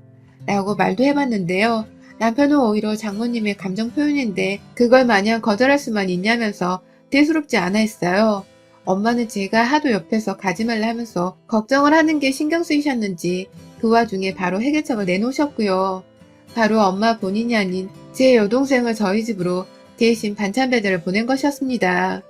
라고 말도 해봤는데요. 남편은 오히려 장모님의 감정 표현인데 그걸 마냥 거절할 수만 있냐면서 대수롭지 않아 했어요. 엄마는 제가 하도 옆에서 가지 말라 하면서 걱정을 하는 게 신경 쓰이셨는지 그 와중에 바로 해결책을 내놓으셨고요. 바로 엄마 본인이 아닌 제 여동생을 저희 집으로 대신 반찬 배달을 보낸 것이었습니다.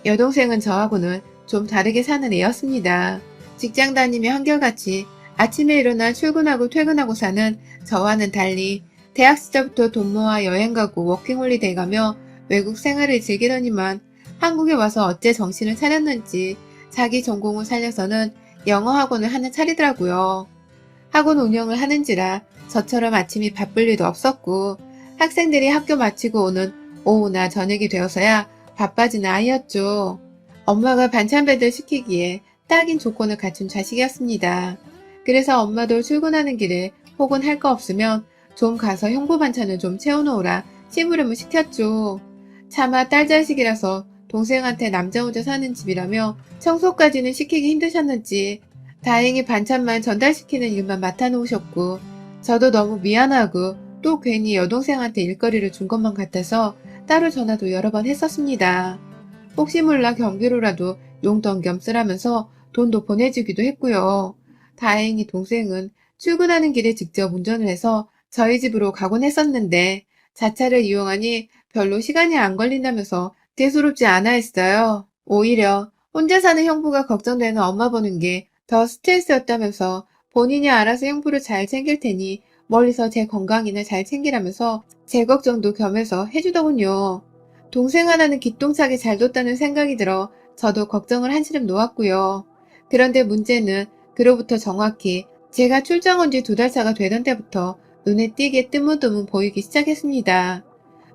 여동생은 저하고는 좀 다르게 사는 애였습니다. 직장 다니며 한결같이 아침에 일어나 출근하고 퇴근하고 사는 저와는 달리 대학 시절부터 돈 모아 여행 가고 워킹홀리데이 가며 외국 생활을 즐기더니만 한국에 와서 어째 정신을 차렸는지 자기 전공을 살려서는 영어 학원을 하나 차리더라고요. 학원 운영을 하는지라 저처럼 아침이 바쁠 일도 없었고 학생들이 학교 마치고 오는 오후나 저녁이 되어서야 바빠지는 아이였죠. 엄마가 반찬 배달 시키기에 딱인 조건을 갖춘 자식이었습니다. 그래서 엄마도 출근하는 길에 혹은 할 거 없으면 좀 가서 형부 반찬을 좀 채워놓으라 심부름을 시켰죠. 차마 딸 자식이라서 동생한테 남자 혼자 사는 집이라며 청소까지는 시키기 힘드셨는지 다행히 반찬만 전달시키는 일만 맡아놓으셨고 저도 너무 미안하고 또 괜히 여동생한테 일거리를 준 것만 같아서 따로 전화도 여러 번 했었습니다. 혹시 몰라 경비로라도 용돈 겸 쓰라면서 돈도 보내주기도 했고요. 다행히 동생은 출근하는 길에 직접 운전을 해서 저희 집으로 가곤 했었는데 자차를 이용하니 별로 시간이 안 걸린다면서 대수롭지 않아 했어요. 오히려 혼자 사는 형부가 걱정되는 엄마 보는 게 더 스트레스였다면서 본인이 알아서 형부를 잘 챙길 테니 멀리서 제 건강이나 잘 챙기라면서 제 걱정도 겸해서 해주더군요. 동생 하나는 기똥차게 잘 뒀다는 생각이 들어 저도 걱정을 한시름 놓았고요. 그런데 문제는 그로부터 정확히 제가 출장 온 지 2달 차가 되던 때부터 눈에 띄게 뜨문뜨문 보이기 시작했습니다.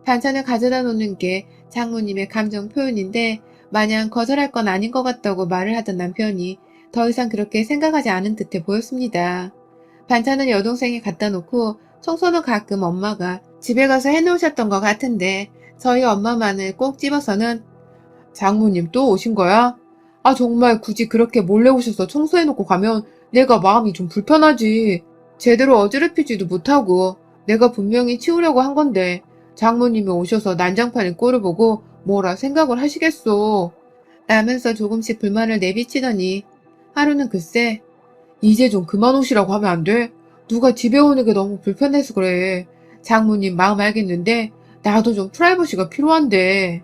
반찬을 가져다 놓는 게 장모님의 감정 표현인데 마냥 거절할 건 아닌 것 같다고 말을 하던 남편이 더 이상 그렇게 생각하지 않은 듯해 보였습니다. 반찬은 여동생이 갖다 놓고 청소는 가끔 엄마가 집에 가서 해놓으셨던 것 같은데 저희 엄마만을 꼭 집어서는 장모님 또 오신 거야? 아 정말 굳이 그렇게 몰래 오셔서 청소해놓고 가면 내가 마음이 좀 불편하지. 제대로 어지럽히지도 못하고 내가 분명히 치우려고 한 건데 장모님이 오셔서 난장판의 꼴을 보고 뭐라 생각을 하시겠소. 라면서 조금씩 불만을 내비치더니 하루는 글쎄 이제 좀 그만 오시라고 하면 안 돼? 누가 집에 오는 게 너무 불편해서 그래. 장모님 마음 알겠는데 나도 좀 프라이버시가 필요한데.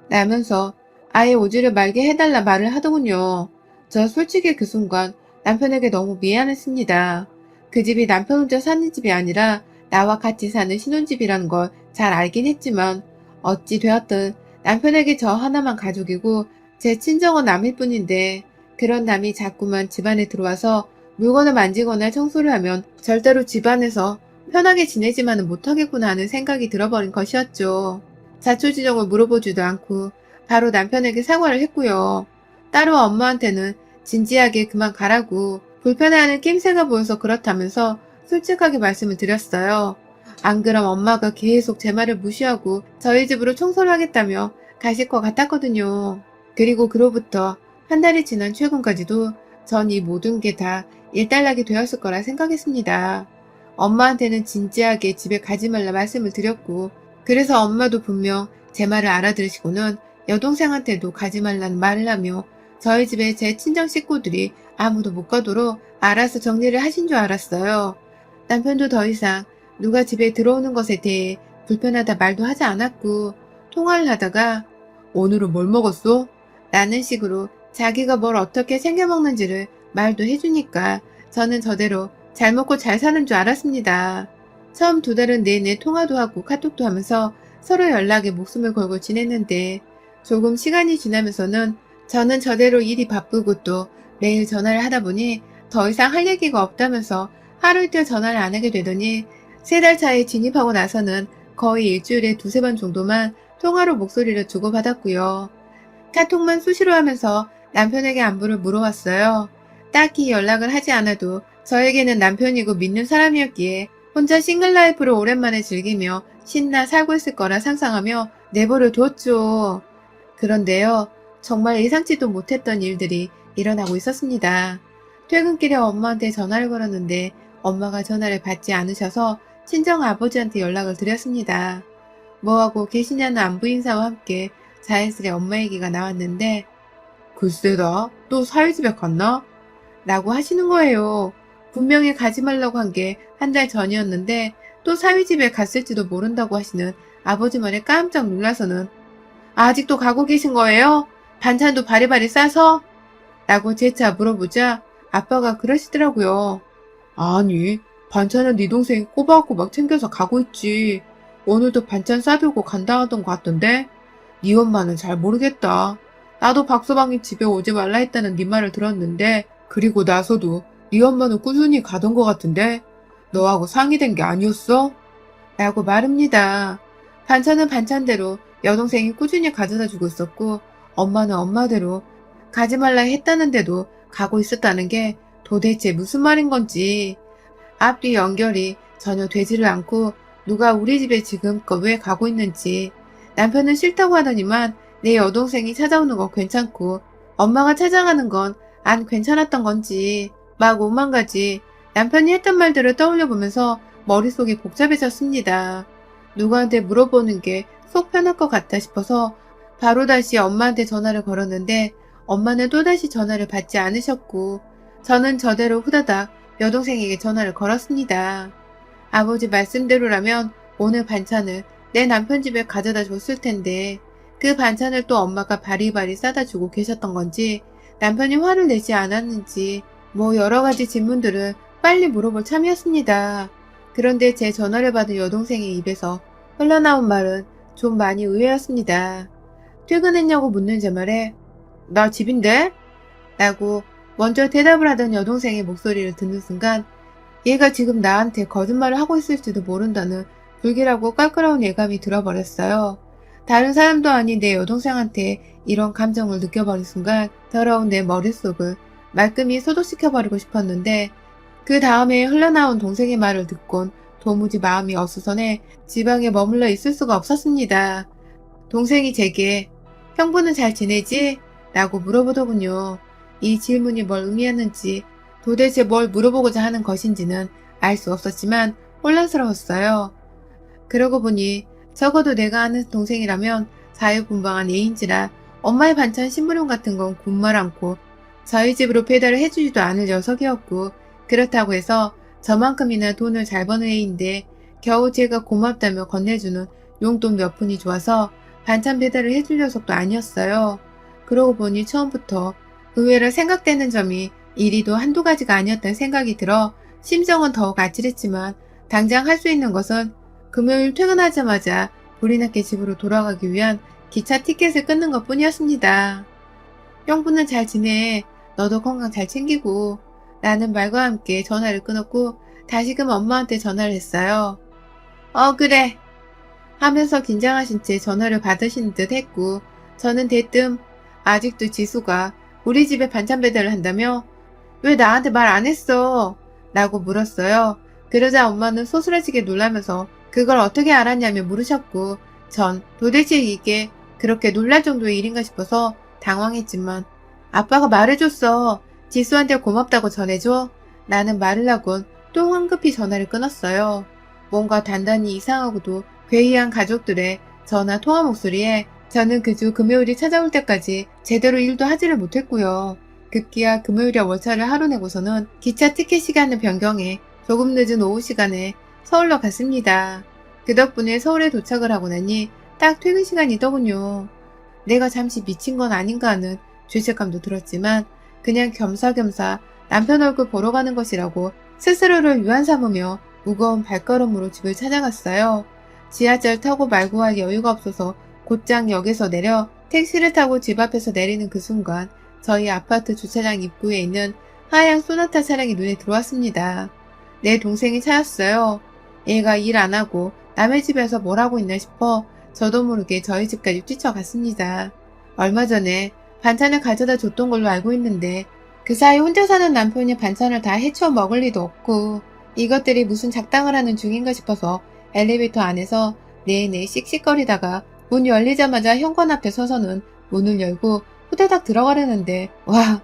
라면서 아예 오지를 말게 해달라 말을 하더군요. 저 솔직히 그 순간 남편에게 너무 미안했습니다. 그 집이 남편 혼자 사는 집이 아니라 나와 같이 사는 신혼집이라는 걸 잘 알긴 했지만 어찌 되었든 남편에게 저 하나만 가족이고 제 친정은 남일 뿐인데 그런 남이 자꾸만 집안에 들어와서 물건을 만지거나 청소를 하면 절대로 집안에서 편하게 지내지만은 못하겠구나 하는 생각이 들어버린 것이었죠. 자초지종을 물어보지도 않고 바로 남편에게 사과를 했고요. 따로 엄마한테는 진지하게 그만 가라고 불편해하는 낌새가 보여서 그렇다면서 솔직하게 말씀을 드렸어요. 안 그럼 엄마가 계속 제 말을 무시하고 저희 집으로 청소를 하겠다며 가실 것 같았거든요. 그리고 그로부터 한 달이 지난 최근까지도 전 이 모든 게 다 일단락이 되었을 거라 생각했습니다. 엄마한테는 진지하게 집에 가지 말라 말씀을 드렸고 그래서 엄마도 분명 제 말을 알아들으시고는 여동생한테도 가지 말라는 말을 하며 저희 집에 제 친정 식구들이 아무도 못 가도록 알아서 정리를 하신 줄 알았어요. 남편도 더 이상 누가 집에 들어오는 것에 대해 불편하다 말도 하지 않았고 통화를 하다가 오늘은 뭘 먹었어? 라는 식으로 자기가 뭘 어떻게 챙겨 먹는지를 말도 해주니까 저는 저대로 잘 먹고 잘 사는 줄 알았습니다. 처음 2달은 내내 통화도 하고 카톡도 하면서 서로 연락에 목숨을 걸고 지냈는데 조금 시간이 지나면서는 저는 저대로 일이 바쁘고 또 매일 전화를 하다 보니 더 이상 할 얘기가 없다면서 하루 이틀 전화를 안 하게 되더니 3달 차에 진입하고 나서는 거의 일주일에 2~3번 정도만 통화로 목소리를 주고받았고요. 카톡만 수시로 하면서 남편에게 안부를 물어왔어요. 딱히 연락을 하지 않아도 저에게는 남편이고 믿는 사람이었기에 혼자 싱글 라이프를 오랜만에 즐기며 신나 살고 있을 거라 상상하며 내버려 뒀죠. 그런데요, 정말 예상치도 못했던 일들이 일어나고 있었습니다. 퇴근길에 엄마한테 전화를 걸었는데 엄마가 전화를 받지 않으셔서 친정 아버지한테 연락을 드렸습니다. 뭐하고 계시냐는 안부 인사와 함께 자연스레 엄마 얘기가 나왔는데 글쎄다, 또 사위집에 갔나? 라고 하시는 거예요. 분명히 가지 말라고 한 게 한 달 전이었는데 또 사위집에 갔을지도 모른다고 하시는 아버지 말에 깜짝 놀라서는 아직도 가고 계신 거예요? 반찬도 바리바리 싸서? 라고 재차 물어보자 아빠가 그러시더라고요. 아니, 반찬은 네 동생이 꼬박꼬박 챙겨서 가고 있지. 오늘도 반찬 싸들고 간다 하던 것 같던데? 네 엄마는 잘 모르겠다. 나도 박서방이 집에 오지 말라 했다는 네 말을 들었는데 그리고 나서도 네 엄마는 꾸준히 가던 것 같은데 너하고 상의된 게 아니었어? 라고 말합니다. 반찬은 반찬대로 여동생이 꾸준히 가져다 주고 있었고 엄마는 엄마대로 가지 말라 했다는데도 가고 있었다는 게 도대체 무슨 말인 건지 앞뒤 연결이 전혀 되지를 않고 누가 우리 집에 지금껏 왜 가고 있는지 남편은 싫다고 하더니만 내 여동생이 찾아오는 건 괜찮고 엄마가 찾아가는 건 안 괜찮았던 건지 막 5만 가지 남편이 했던 말들을 떠올려 보면서 머릿속이 복잡해졌습니다. 누구한테 물어보는 게 속 편할 것 같다 싶어서 바로 다시 엄마한테 전화를 걸었는데 엄마는 또다시 전화를 받지 않으셨고 저는 저대로 후다닥 여동생에게 전화를 걸었습니다. 아버지 말씀대로라면 오늘 반찬을 내 남편 집에 가져다 줬을 텐데 그 반찬을 또 엄마가 바리바리 싸다 주고 계셨던 건지 남편이 화를 내지 않았는지 뭐 여러 가지 질문들을 빨리 물어볼 참이었습니다. 그런데 제 전화를 받은 여동생의 입에서 흘러나온 말은 좀 많이 의외였습니다. 퇴근했냐고 묻는 제 말에 나 집인데? 라고 먼저 대답을 하던 여동생의 목소리를 듣는 순간 얘가 지금 나한테 거짓말을 하고 있을지도 모른다는 불길하고 껄끄러운 예감이 들어버렸어요. 다른 사람도 아닌 내 여동생한테 이런 감정을 느껴버린 순간 더러운 내 머릿속을 말끔히 소독시켜버리고 싶었는데 그 다음에 흘러나온 동생의 말을 듣곤 도무지 마음이 어수선해 지방에 머물러 있을 수가 없었습니다. 동생이 제게 형부는 잘 지내지? 라고 물어보더군요. 이 질문이 뭘 의미했는지 도대체 뭘 물어보고자 하는 것인지는 알 수 없었지만 혼란스러웠어요. 그러고 보니 적어도 내가 아는 동생이라면 자유분방한 애인지라 엄마의 반찬 신부름 같은 건 군말 않고 저희 집으로 배달을 해주지도 않을 녀석이었고 그렇다고 해서 저만큼이나 돈을 잘 버는 애인데 겨우 제가 고맙다며 건네주는 용돈 몇 푼이 좋아서 반찬 배달을 해줄 녀석도 아니었어요. 그러고 보니 처음부터 의외로 생각되는 점이 이리도 한두 가지가 아니었다는 생각이 들어 심정은 더욱 아찔했지만 당장 할 수 있는 것은 금요일 퇴근하자마자 불이 났게 집으로 돌아가기 위한 기차 티켓을 끊는 것 뿐이었습니다. 형부는 잘 지내. 너도 건강 잘 챙기고. 라는 말과 함께 전화를 끊었고 다시금 엄마한테 전화를 했어요. 그래. 하면서 긴장하신 채 전화를 받으신 듯 했고 저는 대뜸 아직도 지수가 우리 집에 반찬 배달을 한다며? 왜 나한테 말 안 했어? 라고 물었어요. 그러자 엄마는 소스라지게 놀라면서 그걸 어떻게 알았냐며 물으셨고 전 도대체 이게 그렇게 놀랄 정도의 일인가 싶어서 당황했지만 아빠가 말해줬어. 지수한테 고맙다고 전해줘. 라는 말을 하곤 또 황급히 전화를 끊었어요. 뭔가 단단히 이상하고도 괴이한 가족들의 전화 통화 목소리에 저는 그 주 금요일이 찾아올 때까지 제대로 일도 하지를 못했고요. 급기야 금요일에 월차를 하루 내고서는 기차 티켓 시간을 변경해 조금 늦은 오후 시간에 서울로 갔습니다. 그 덕분에 서울에 도착을 하고 나니 딱 퇴근 시간이더군요. 내가 잠시 미친 건 아닌가 하는 죄책감도 들었지만 그냥 겸사겸사 남편 얼굴 보러 가는 것이라고 스스로를 유한 삼으며 무거운 발걸음으로 집을 찾아갔어요. 지하철 타고 말고 할 여유가 없어서 곧장 역에서 내려 택시를 타고 집 앞에서 내리는 그 순간 저희 아파트 주차장 입구에 있는 하얀 소나타 차량이 눈에 들어왔습니다. 내 동생이 차였어요. 얘가 일 안 하고 남의 집에서 뭘 하고 있나 싶어 저도 모르게 저희 집까지 뛰쳐갔습니다. 얼마 전에 반찬을 가져다 줬던 걸로 알고 있는데 그 사이 혼자 사는 남편이 반찬을 다 해치워 먹을 리도 없고 이것들이 무슨 작당을 하는 중인가 싶어서 엘리베이터 안에서 내내 씩씩거리다가 문 열리자마자 현관 앞에 서서는 문을 열고 후다닥 들어가려는데 와,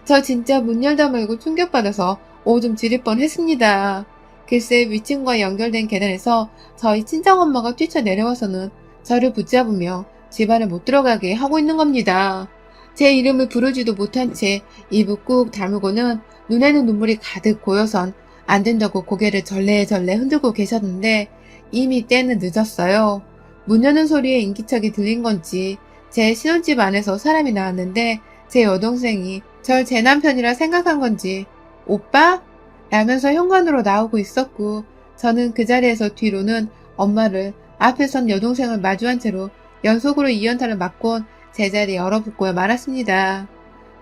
저 진짜 문 열다 말고 충격받아서 오줌 지릴 뻔했습니다. 글쎄 위층과 연결된 계단에서 저희 친정엄마가 뛰쳐내려와서는 저를 붙잡으며 집 안에 못 들어가게 하고 있는 겁니다. 제 이름을 부르지도 못한 채 입을 꾹 다물고는 눈에는 눈물이 가득 고여선 안 된다고 고개를 절레절레 흔들고 계셨는데 이미 때는 늦었어요. 문 여는 소리에 인기척이 들린 건지 제 신혼집 안에서 사람이 나왔는데 제 여동생이 절 제 남편이라 생각한 건지 오빠? 라면서 현관으로 나오고 있었고 저는 그 자리에서 뒤로는 엄마를 앞에 선 여동생을 마주한 채로 연속으로 이연타를 맞곤 제자리에 얼어붙고 말았습니다.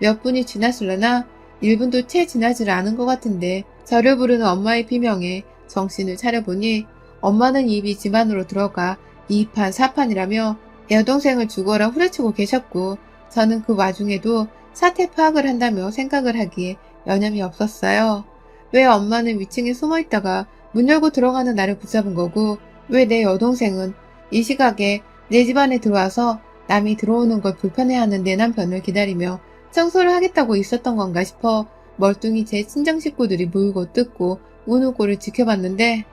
몇 분이 지났을려나 1분도 채 지나지를 않은 것 같은데 저를 부르는 엄마의 비명에 정신을 차려보니 엄마는 입이 집 안으로 들어가 2판 4판이라며 여동생을 죽어라 후려치고 계셨고 저는 그 와중에도 사태 파악을 한다며 생각을 하기에 여념이 없었어요. 왜 엄마는 위층에 숨어있다가 문 열고 들어가는 나를 붙잡은 거고 왜 내 여동생은 이 시각에 내 집 안에 들어와서 남이 들어오는 걸 불편해하는 내 남편을 기다리며 청소를 하겠다고 있었던 건가 싶어 멀뚱히 제 친정 식구들이 물고 뜯고 우는 꼴을 지켜봤는데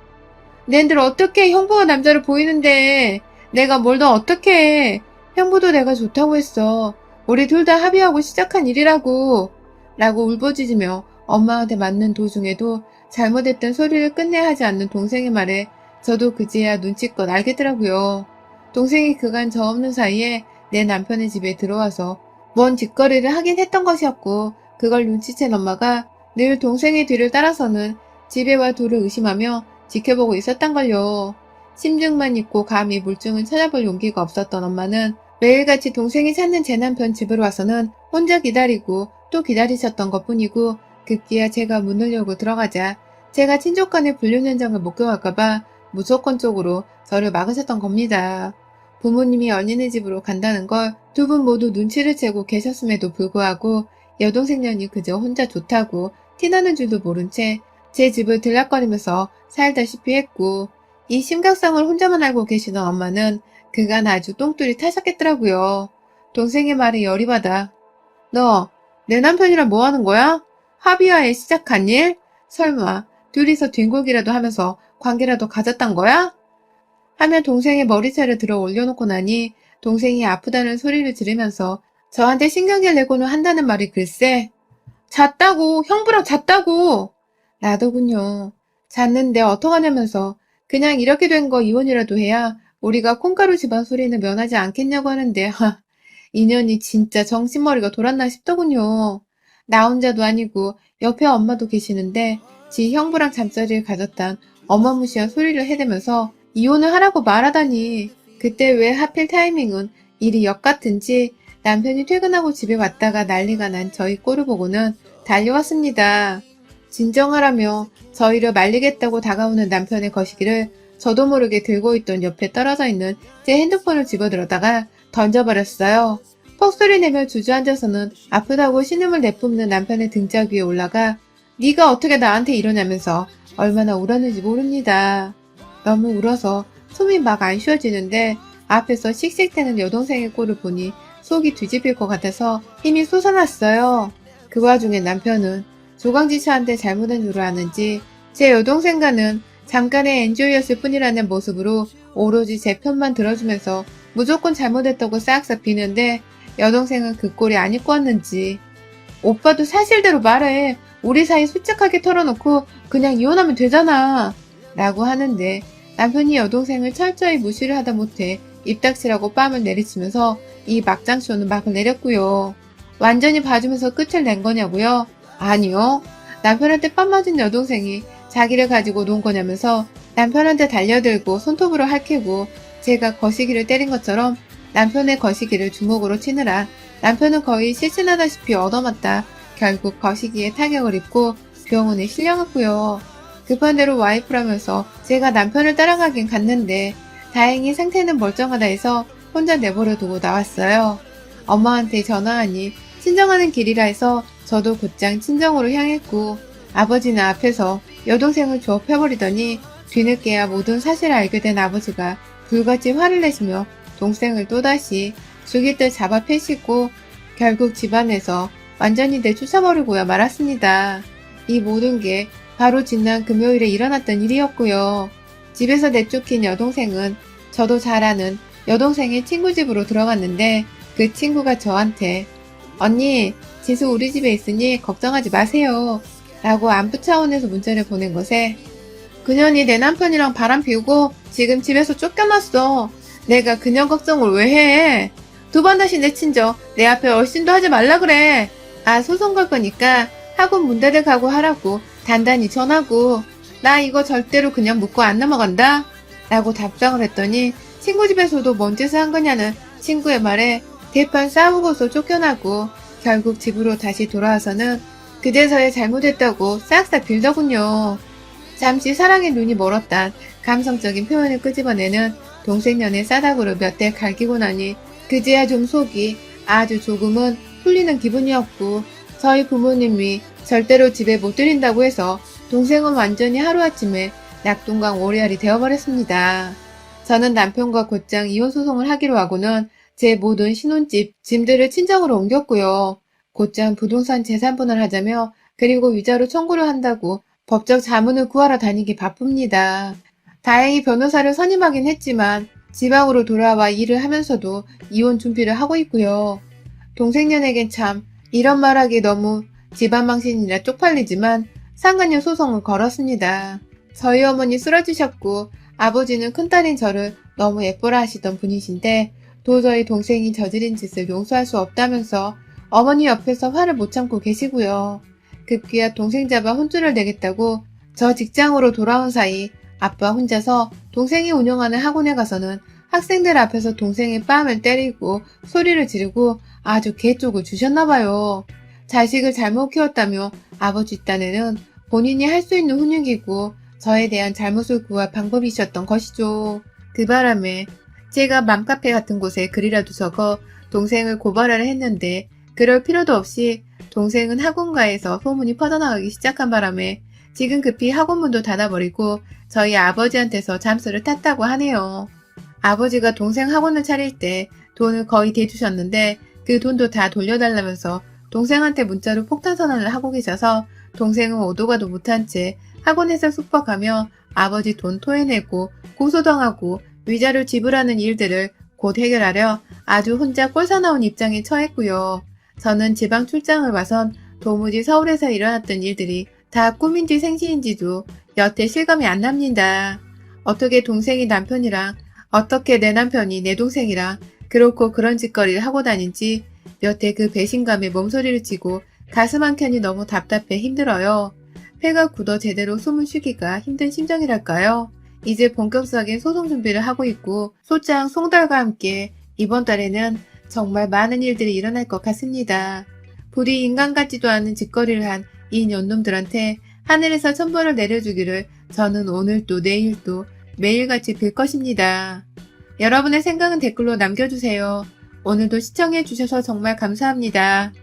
낸들 어떻게 형부가 남자를 보이는데 내가 뭘 더 어떻게 해. 형부도 내가 좋다고 했어. 우리 둘 다 합의하고 시작한 일이라고. 라고 울부짖으며 엄마한테 맞는 도중에도 잘못했던 소리를 끝내 하지 않는 동생의 말에 저도 그제야 눈치껏 알겠더라고요. 동생이 그간 저 없는 사이에 내 남편의 집에 들어와서 뭔 짓거리를 하긴 했던 것이었고 그걸 눈치챈 엄마가 늘 동생의 뒤를 따라서는 집에 와 둘을 의심하며 지켜보고 있었단걸요. 심증만 있고 감히 물증을 찾아볼 용기가 없었던 엄마는 매일같이 동생이 찾는 제 남편 집으로 와서는 혼자 기다리고 또 기다리셨던 것뿐이고 급기야 제가 문을 열고 들어가자 제가 친족 간의 불륜 현장을 목격할까봐 무조건적으로 저를 막으셨던 겁니다. 부모님이 언니네 집으로 간다는 걸 두 분 모두 눈치를 채고 계셨음에도 불구하고 여동생 년이 그저 혼자 좋다고 티나는 줄도 모른 채 제 집을 들락거리면서 살다시피 했고 이 심각성을 혼자만 알고 계시던 엄마는 그간 아주 똥줄이 타셨겠더라고요. 동생의 말에 열이 받아 너 내 남편이랑 뭐 하는 거야? 합의하에 시작한 일? 설마 둘이서 뒹굴기라도 하면서 관계라도 가졌단 거야? 하며 동생의 머리채를 들어 올려놓고 나니 동생이 아프다는 소리를 들으면서 저한테 신경질 내고는 한다는 말이 글쎄 잤다고 형부랑 잤다고 나더군요. 잤는데 어떡하냐면서 그냥 이렇게 된 거 이혼이라도 해야 우리가 콩가루 집안 소리는 면하지 않겠냐고 하는데 인연이 진짜 정신머리가 돌았나 싶더군요. 나 혼자도 아니고 옆에 엄마도 계시는데 지 형부랑 잠자리를 가졌단 어마무시한 소리를 해대면서 이혼을 하라고 말하다니 그때 왜 하필 타이밍은 일이 역같은지 남편이 퇴근하고 집에 왔다가 난리가 난 저희 꼴을 보고는 달려왔습니다. 진정하라며 저희를 말리겠다고 다가오는 남편의 거시기를 저도 모르게 들고 있던 옆에 떨어져 있는 제 핸드폰을 집어들었다가 던져버렸어요. 퍽소리 내며 주저앉아서는 아프다고 신음을 내뿜는 남편의 등짝 위에 올라가 네가 어떻게 나한테 이러냐면서 얼마나 울었는지 모릅니다. 너무 울어서 숨이 막 안 쉬어지는데 앞에서 씩씩대는 여동생의 꼴을 보니 속이 뒤집힐 것 같아서 힘이 솟아났어요. 그 와중에 남편은 조강지처한테 잘못한 줄을 아는지 제 여동생과는 잠깐의 엔조이였을 뿐이라는 모습으로 오로지 제 편만 들어주면서 무조건 잘못했다고 싹싹 비는데 여동생은 그 꼴이 안 입고 왔는지 오빠도 사실대로 말해. 우리 사이 솔직하게 털어놓고 그냥 이혼하면 되잖아. 라고 하는데 남편이 여동생을 철저히 무시를 하다 못해 입닥치라고 뺨을 내리치면서 이 막장쇼는 막을 내렸고요. 완전히 봐주면서 끝을 낸 거냐고요? 아니요. 남편한테 뺨 맞은 여동생이 자기를 가지고 논 거냐면서 남편한테 달려들고 손톱으로 핥히고 제가 거시기를 때린 것처럼 남편의 거시기를 주먹으로 치느라 남편은 거의 실신하다시피 얻어맞다 결국 거시기에 타격을 입고 병원에 실려갔고요. 급한 대로 와이프라면서 제가 남편을 따라가긴 갔는데 다행히 상태는 멀쩡하다 해서 혼자 내버려 두고 나왔어요. 엄마한테 전화하니 친정하는 길이라 해서 저도 곧장 친정으로 향했고 아버지는 앞에서 여동생을 조업해버리더니 뒤늦게야 모든 사실을 알게 된 아버지가 불같이 화를 내시며 동생을 또다시 죽일 듯 잡아 패시고 결국 집안에서 완전히 내쫓아버리고야 말았습니다. 이 모든 게 바로 지난 금요일에 일어났던 일이었고요. 집에서 내쫓긴 여동생은 저도 잘 아는 여동생의 친구 집으로 들어갔는데 그 친구가 저한테 언니, 지수 우리 집에 있으니 걱정하지 마세요. 라고 안부 차원에서 문자를 보낸 것에 그년이 내 남편이랑 바람 피우고 지금 집에서 쫓겨났어. 내가 그년 걱정을 왜 해? 두 번 다시 내친 적 내 앞에 얼씬도 하지 말라 그래. 아 소송 걸 거니까 학원 문 닫을 각오 하라고 단단히 전하고 나 이거 절대로 그냥 묻고 안 넘어간다. 라고 답장을 했더니 친구 집에서도 뭔 짓을 한 거냐는 친구의 말에 대판 싸우고서 쫓겨나고 결국 집으로 다시 돌아와서는 그제서야 잘못했다고 싹싹 빌더군요. 잠시 사랑의 눈이 멀었단 감성적인 표현을 끄집어내는 동생년의 싸닥으로 몇 대 갈기고 나니 그제야 좀 속이 아주 조금은 풀리는 기분이었고 저희 부모님이 절대로 집에 못 들인다고 해서 동생은 완전히 하루아침에 낙동강 오리알이 되어버렸습니다. 저는 남편과 곧장 이혼소송을 하기로 하고는 제 모든 신혼집, 짐들을 친정으로 옮겼고요. 곧장 부동산 재산분할 하자며 그리고 위자료 청구를 한다고 법적 자문을 구하러 다니기 바쁩니다. 다행히 변호사를 선임하긴 했지만 지방으로 돌아와 일을 하면서도 이혼 준비를 하고 있고요. 동생년에겐 참 이런 말하기 너무 집안망신이라 쪽팔리지만 상간녀 소송을 걸었습니다. 저희 어머니 쓰러지셨고 아버지는 큰딸인 저를 너무 예뻐라 하시던 분이신데 도저히 동생이 저지른 짓을 용서할 수 없다면서 어머니 옆에서 화를 못 참고 계시고요. 급기야 동생 잡아 혼쭐을 내겠다고 저 직장으로 돌아온 사이 아빠 혼자서 동생이 운영하는 학원에 가서는 학생들 앞에서 동생의 뺨을 때리고 소리를 지르고 아주 개쪽을 주셨나봐요. 자식을 잘못 키웠다며 아버지 딴에는 본인이 할 수 있는 훈육이고 저에 대한 잘못을 구할 방법이셨던 것이죠. 그 바람에 제가 맘카페 같은 곳에 글이라도 적어 동생을 고발하려 했는데 그럴 필요도 없이 동생은 학원가에서 소문이 퍼져나가기 시작한 바람에 지금 급히 학원문도 닫아버리고 저희 아버지한테서 잠수를 탔다고 하네요. 아버지가 동생 학원을 차릴 때 돈을 거의 대주셨는데 그 돈도 다 돌려달라면서 동생한테 문자로 폭탄선언을 하고 계셔서 동생은 오도 가도 못한 채 학원에서 숙박하며 아버지 돈 토해내고 고소당하고 위자료 지불하는 일들을 곧 해결하려 아주 혼자 꼴사나운 입장에 처했고요. 저는 지방 출장을 와선 도무지 서울에서 일어났던 일들이 다 꿈인지 생시인지도 여태 실감이 안 납니다. 어떻게 동생이 남편이랑 어떻게 내 남편이 내 동생이랑 그렇고 그런 짓거리를 하고 다닌지 여태 그 배신감에 몸소리를 치고 가슴 한켠이 너무 답답해 힘들어요. 폐가 굳어 제대로 숨을 쉬기가 힘든 심정이랄까요. 이제 본격적인 소송 준비를 하고 있고 소장 송달과 함께 이번 달에는 정말 많은 일들이 일어날 것 같습니다. 부디 인간 같지도 않은 짓거리를 한 이 년놈들한테 하늘에서 천벌을 내려주기를 저는 오늘도 내일도 매일같이 빌 것입니다. 여러분의 생각은 댓글로 남겨주세요. 오늘도 시청해주셔서 정말 감사합니다.